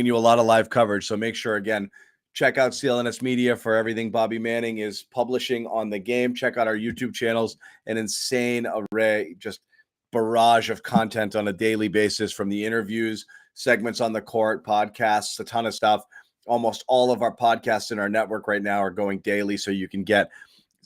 you a lot of live coverage. So make sure, again, check out CLNS Media for everything Bobby Manning is publishing on the game. Check out our YouTube channels. An insane array, just barrage of content on a daily basis, from the interviews, segments on the court, podcasts, a ton of stuff. Almost all of our podcasts in our network right now are going daily, so you can get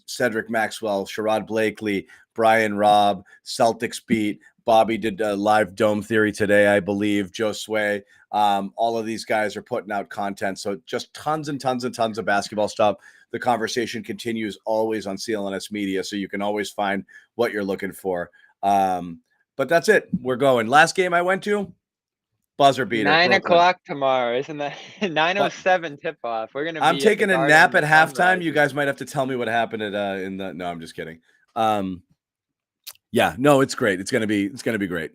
Cedric Maxwell, Sherrod Blakely, Brian Robb, Celtics Beat. Bobby did a live Dome Theory today, I believe. Joe Sway. All of these guys are putting out content, so just tons and tons and tons of basketball stuff. The conversation continues always on CLNS Media, so you can always find what you're looking for. But that's it. We're going. Last game I went to, buzzer beater. 9 o'clock tomorrow, isn't that 9:07 tip off? We're gonna. I'm taking a nap at halftime. You guys might have to tell me what happened at No, I'm just kidding. Yeah, no, it's great. It's gonna be great.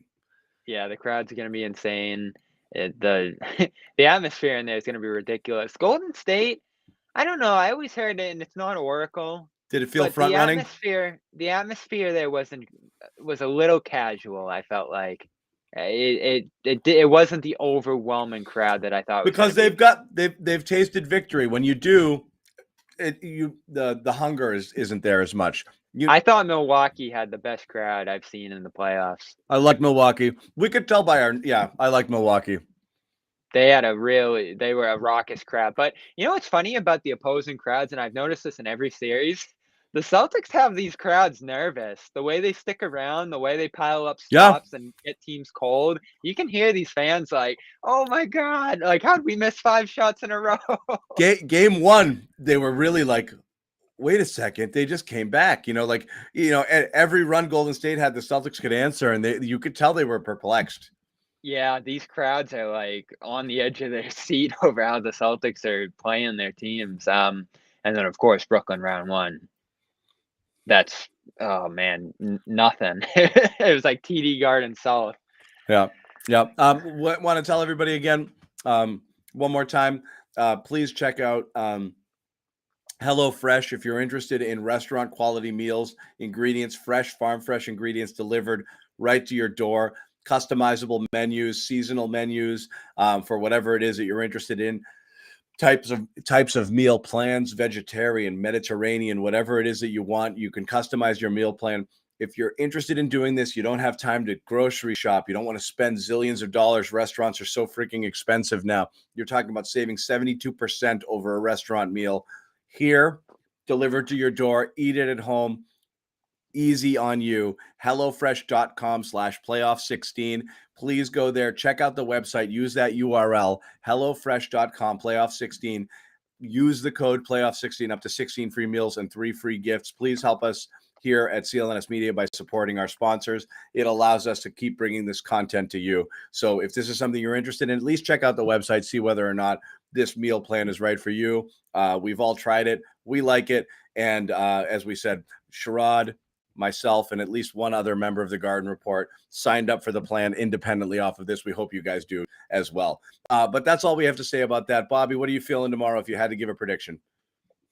Yeah, the crowd's gonna be insane. The atmosphere in there is gonna be ridiculous. Golden State, I don't know. I always heard it, and it's not Oracle. Did it feel front running? The atmosphere there was a little casual. I felt like. It wasn't the overwhelming crowd that I thought. Because they've tasted victory. When you do, the hunger isn't there as much. I thought Milwaukee had the best crowd I've seen in the playoffs. I like Milwaukee. We could tell by I like Milwaukee. They were a raucous crowd. But you know what's funny about the opposing crowds, and I've noticed this in every series, The Celtics have these crowds nervous. The way they stick around, the way they pile up Yeah. stops and get teams cold, you can hear these fans like, "Oh my god, like how'd we miss 5 shots in a row?" Game 1, they were really like, wait a second, they just came back. Every run Golden State had, the Celtics could answer, and you could tell they were perplexed. Yeah, these crowds are like on the edge of their seat over how the Celtics are playing their teams. And then of course Brooklyn round 1. That's oh man, nothing. It was like TD Garden South. Yeah. Want to tell everybody again, one more time, please check out HelloFresh if you're interested in restaurant quality meals, ingredients, farm fresh ingredients delivered right to your door, customizable menus, seasonal menus for whatever it is that you're interested in. Types of meal plans, vegetarian, Mediterranean, whatever it is that you want, you can customize your meal plan. If you're interested in doing this, you don't have time to grocery shop, you don't want to spend zillions of dollars. Restaurants are so freaking expensive now. You're talking about saving 72% over a restaurant meal. Here, delivered to your door, eat it at home, easy on you. HelloFresh.com/playoff16. Please go there. Check out the website. Use that URL, HelloFresh.com, playoff16. Use the code playoff16, up to 16 free meals and 3 free gifts. Please help us here at CLNS Media by supporting our sponsors. It allows us to keep bringing this content to you. So if this is something you're interested in, at least check out the website, see whether or not this meal plan is right for you. We've all tried it. We like it. And as we said, Sherrod, myself, and at least one other member of the Garden Report signed up for the plan independently off of this. We hope you guys do as well. But that's all we have to say about that. Bobby, what are you feeling tomorrow if you had to give a prediction?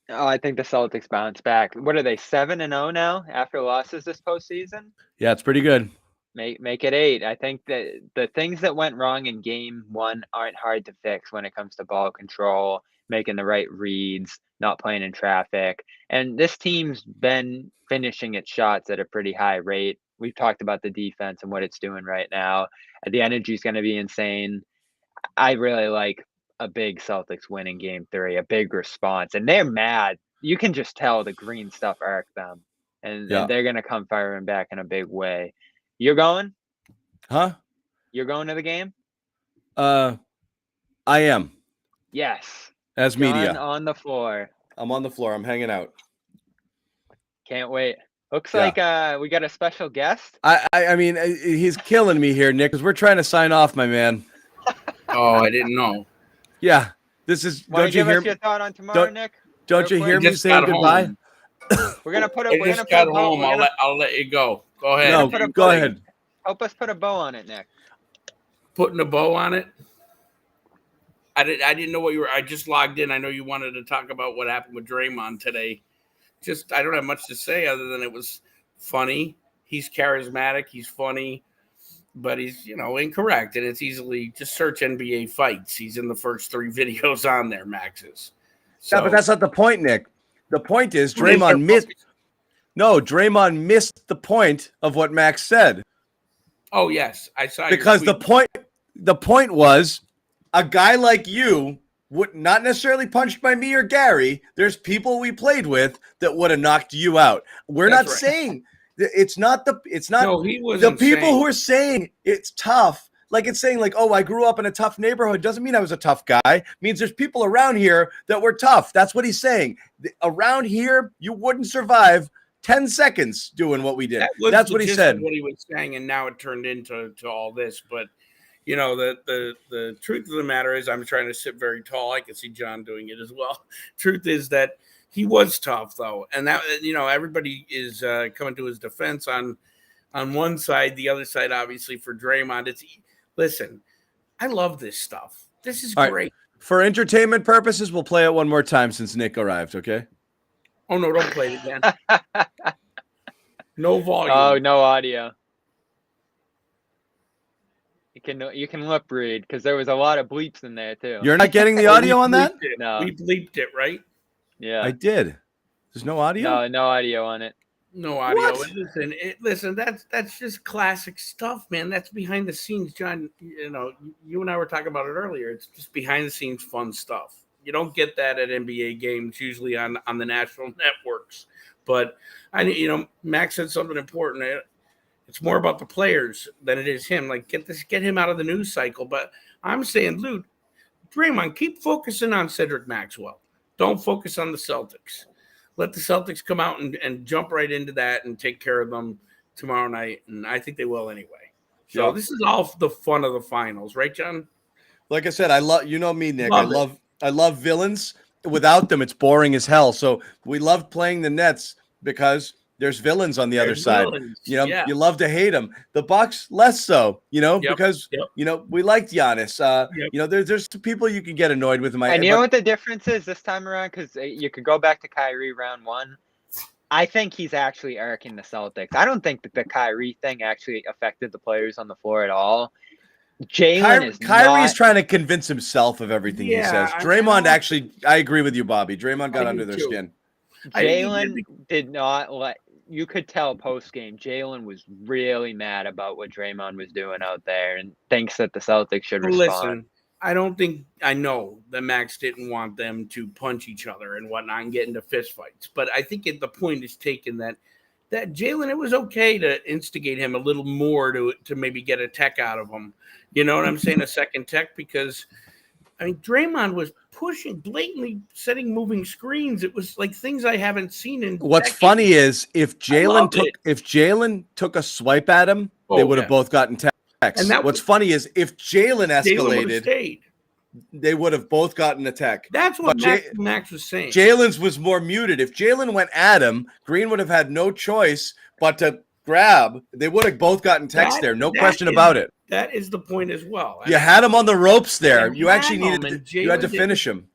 Oh, I think the Celtics bounce back. What are they, 7-0 now after losses this postseason? Yeah, it's pretty good. Make it 8. I think that the things that went wrong in game 1 aren't hard to fix when it comes to ball control, making the right reads, not playing in traffic. And this team's been finishing its shots at a pretty high rate. We've talked about the defense and what it's doing right now. The energy is going to be insane. I really like a big Celtics win in game 3, a big response. And they're mad. You can just tell the green stuff irked them. And they're going to come firing back in a big way. You're going? Huh? You're going to the game? I am. Yes. As media. On the floor. I'm on the floor. I'm hanging out. Can't wait. Looks like we got a special guest. I mean, he's killing me here, Nick, because we're trying to sign off, my man. Oh, I didn't know. Yeah. This is. Want don't to you give hear us your thought on tomorrow, Nick? Don't you hear me saying goodbye? We're gonna put a. I just got home. I'll let you go. Go ahead. No, go ahead. Help us put a bow on it, Nick. Putting a bow on it. I didn't know what you were. I just logged in. I know you wanted to talk about what happened with Draymond today. I don't have much to say other than it was funny. He's charismatic. He's funny, but he's incorrect. And it's easily just search NBA fights. He's in the first 3 videos on there. Max is. So, yeah, but that's not the point, Nick. The point is Draymond missed. No, Draymond missed the point of what Max said. Oh yes, I saw. Because the point was, a guy like you would not necessarily punched by me or Gary. There's people we played with that would have knocked you out. We're not saying it's not. No, he wasn't the people saying. who are saying it's tough. Like it's saying like, oh, I grew up in a tough neighborhood. Doesn't mean I was a tough guy. It means there's people around here that were tough. That's what he's saying. Around here, you wouldn't survive 10 seconds doing what we did. That's what he said. What he was saying, and now it turned into all this. But the truth of the matter is, I'm trying to sit very tall. I can see John doing it as well. Truth is that he was tough, though, and that everybody is coming to his defense on one side. The other side, obviously, for Draymond, listen. I love this stuff. This is great. Right. For entertainment purposes, we'll play it one more time since Nick arrived. Okay. Oh no! Don't play it again. No volume. Oh, no audio. You can lip read because there was a lot of bleeps in there too. You're not getting the audio on that? No. We bleeped it, right? Yeah. I did. There's no audio? No audio on it. No audio. What? Listen. That's just classic stuff, man. That's behind the scenes, John. You and I were talking about it earlier. It's just behind the scenes fun stuff. You don't get that at NBA games, usually on the national networks. But Max said something important. It's more about the players than it is him. Like, get him out of the news cycle. But I'm saying, dude, Draymond, keep focusing on Cedric Maxwell. Don't focus on the Celtics. Let the Celtics come out and jump right into that and take care of them tomorrow night. And I think they will anyway. So This is all the fun of the finals, right, John? Like I said, I love, me, Nick. I love villains. Without them, it's boring as hell. So we love playing the Nets because there's villains on the other side. You love to hate them. The Bucks less so, because we liked Giannis. There's people you can get annoyed with. And you know what the difference is this time around? Because you could go back to Kyrie round 1. I think he's actually irking the Celtics. I don't think that the Kyrie thing actually affected the players on the floor at all. Kyrie's trying to convince himself of everything he says. Draymond actually, I agree with you, Bobby. Draymond got under their skin. Jalen did not let. You could tell post game, Jalen was really mad about what Draymond was doing out there, and thinks that the Celtics should respond. Listen, I know that Max didn't want them to punch each other and whatnot and get into fistfights, but I think the point is taken that Jalen, it was okay to instigate him a little more to maybe get a tech out of him. You know what I'm saying? A second tech, because Draymond was pushing, blatantly setting moving screens. It was like things I haven't seen in. What's decades. Funny is if Jalen took a swipe at him, they would have both gotten techs. And what's funny is if Jalen escalated, they would have both gotten a tech. That's what Max was saying. Jalen's was more muted. If Jalen went at him, Green would have had no choice but to grab. They would have both gotten techs there. No question about it. That is the point as well. You had him on the ropes there. You actually you had to finish him.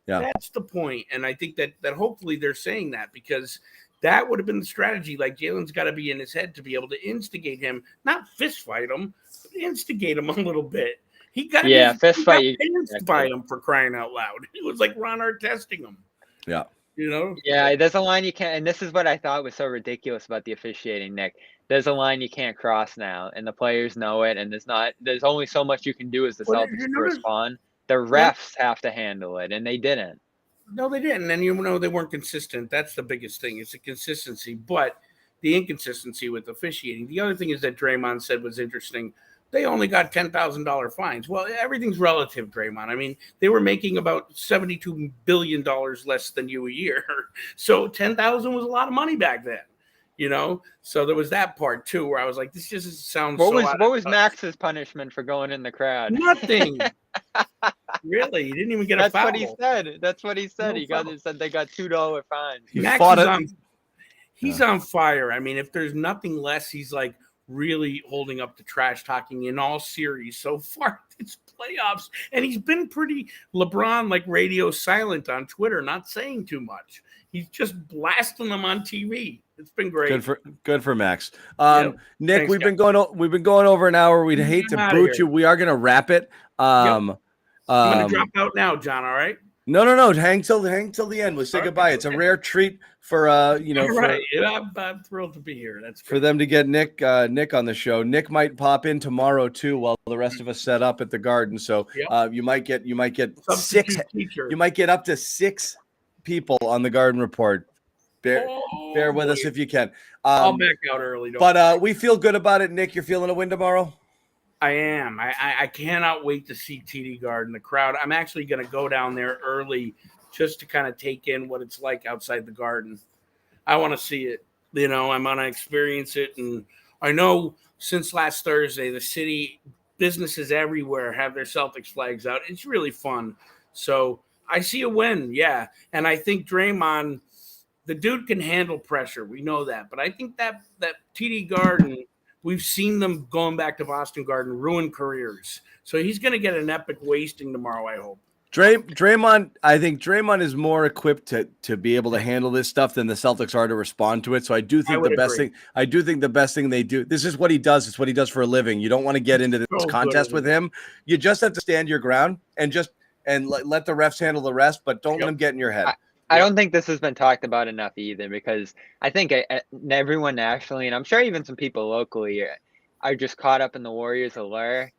Yeah, that's the point. And I think that hopefully they're saying that, because that would have been the strategy. Like, Jalen's got to be in his head to be able to instigate him, not fist fight him, but instigate him a little bit. He got fist fight by him, for crying out loud. It was like Ron Hart testing him. Yeah. Yeah, there's a line you can't, and this is what I thought was so ridiculous about the officiating, Nick. There's a line you can't cross now, and the players know it, and there's only so much you can do as the Celtics to respond. The refs have to handle it, and they didn't. No, they didn't, and they weren't consistent. That's the biggest thing. It's a consistency, but the inconsistency with officiating. The other thing is that Draymond said was interesting. They only got $10,000 fines. Well, everything's relative, Draymond. They were making about $72 billion less than you a year. So $10,000 was a lot of money back then, So there was that part too, where I was like, this just sounds What was Max's punishment for going in the crowd? Nothing. Really? He didn't even get a foul. That's what he said. He said they got $2 fines. He's on fire. If there's nothing less, he's like really holding up the trash talking in all series so far. It's playoffs, and he's been pretty LeBron, like radio silent on Twitter, not saying too much. He's just blasting them on TV. It's been great. Good for Max. Nick, thanks, we've been going over an hour. We'd hate to boot you. We are going to wrap it. I'm going to drop out now, John. All right. No. Hang till the end. We'll say goodbye. It's a rare treat for right. I'm thrilled to be here. That's for them to get Nick on the show. Nick might pop in tomorrow too, while the rest of us set up at the Garden. So you might get six. You might get up to 6 people on the Garden Report. Bear with us if you can. I'll back out early. But we feel good about it, Nick. You're feeling a win tomorrow? I am. I cannot wait to see TD Garden, the crowd. I'm actually going to go down there early just to kind of take in what it's like outside the Garden. I want to see it. I'm going to experience it. And I know since last Thursday, the city, businesses everywhere have their Celtics flags out. It's really fun. So I see a win, yeah. And I think Draymond, the dude can handle pressure. We know that. But I think that TD Garden, we've seen them going back to Boston Garden, ruin careers. So he's going to get an epic wasting tomorrow, I hope. Draymond, I think Draymond is more equipped to be able to handle this stuff than the Celtics are to respond to it. So I do think the best thing they do, this is what he does. It's what he does for a living. You don't want to get into this contest with him. You just have to stand your ground and let the refs handle the rest, but don't let them get in your head. I don't think this has been talked about enough either, because I think everyone nationally, and I'm sure even some people locally, are just caught up in the Warriors allure.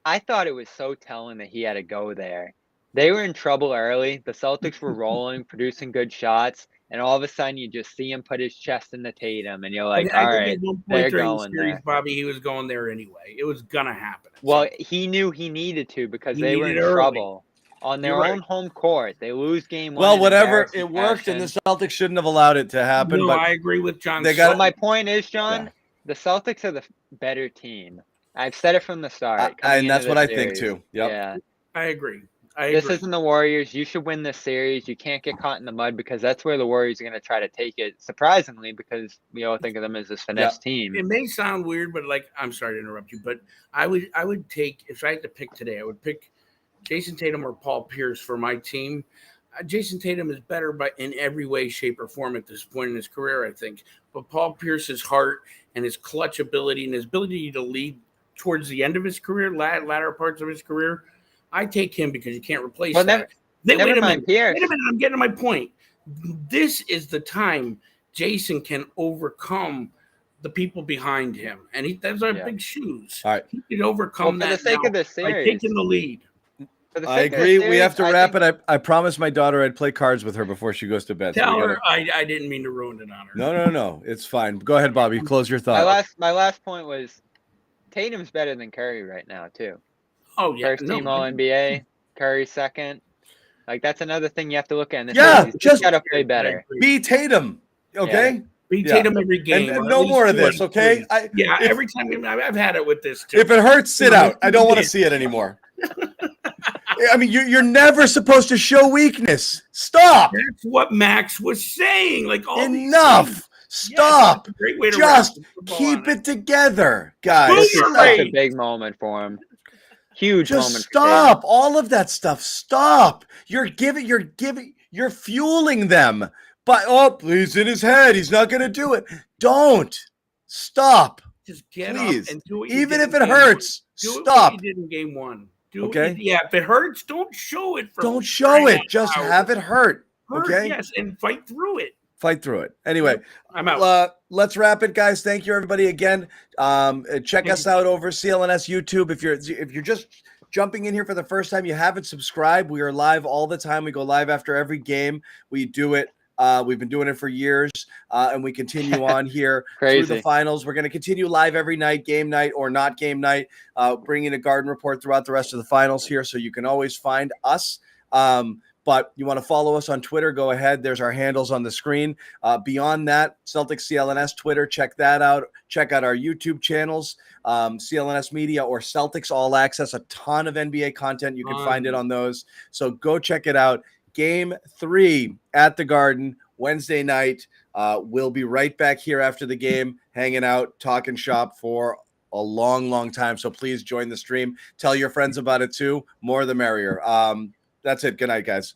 I thought it was so telling that he had to go there They were in trouble early. The Celtics were rolling, producing good shots, and all of a sudden you just see him put his chest into Tatum, and you're like, I all think right, at one point they're during the going series, there. Bobby, he was going there anyway. It was gonna happen. Well, he knew he needed to because He they were in needed early. trouble. On their You're own right. home court, they lose game 1 Well, in whatever, embarrassing it worked, and the fashion. Celtics shouldn't have allowed it to happen. No, but I agree with John. they got- But my point is, John, the Celtics are the better team. I've said it from the start. and that's what I think too. Yep. Yeah. I agree. This isn't the Warriors. You should win this series. You can't get caught in the mud because that's where the Warriors are going to try to take it. Surprisingly, because we all think of them as this finesse team. It may sound weird, but like, I'm sorry to interrupt you, but I would take, if I had to pick today, I would pick Jason Tatum or Paul Pierce for my team. Jason Tatum is better in every way, shape, or form at this point in his career, I think. But Paul Pierce's heart and his clutch ability and his ability to lead towards the end of his career, latter parts of his career, I take him because you can't replace that. Never mind Pierce. Wait a minute, I'm getting to my point. This is the time Jason can overcome the people behind him, and those are big shoes. All right, he can overcome for the sake of the series, by taking the lead. I agree. We have to wrap it. I promised my daughter I'd play cards with her before she goes to bed. Tell her I didn't mean to ruin it on her. No. It's fine. Go ahead, Bobby. Close your thought. My last point was Tatum's better than Curry right now, too. Oh, yeah. First team All-NBA, Curry second. Like, that's another thing you have to look at in this series. Just got to play better. Be Tatum, okay? Yeah. Beat Tatum every game. And no more of this, okay? Every time I've had it with this too. If it hurts, sit out. I don't want to see it anymore. I mean, you're never supposed to show weakness. Stop. That's what Max was saying. Like enough. Stop. Yes, great way to just keep it together, guys. This is such a big moment for him. Huge just moment. Stop all of that stuff. Stop. You're fueling them. But he's in his head. He's not going to do it. Don't stop. Just get please. Up and do it. Even if it hurts, stop. You did in game 1. Okay. If it hurts, don't show it. Don't show it. Just have it hurt. Okay. Yes, and fight through it. Fight through it. Anyway, I'm out. Let's wrap it, guys. Thank you, everybody, again. Check us out over CLNS YouTube. If you're just jumping in here for the first time, you haven't subscribed. We are live all the time. We go live after every game. We do it. We've been doing it for years, and we continue on here through the finals. We're going to continue live every night, game night or not game night, bringing a garden report throughout the rest of the finals here, so you can always find us. But you want to follow us on Twitter, go ahead. There's our handles on the screen. Beyond that, Celtics CLNS Twitter, check that out. Check out our YouTube channels, CLNS Media or Celtics All Access, a ton of NBA content. You can find it on those. So go check it out. Game 3 at the Garden, Wednesday night. We'll be right back here after the game, hanging out, talking shop for a long, long time. So please join the stream. Tell your friends about it too. More the merrier. That's it. Good night, guys.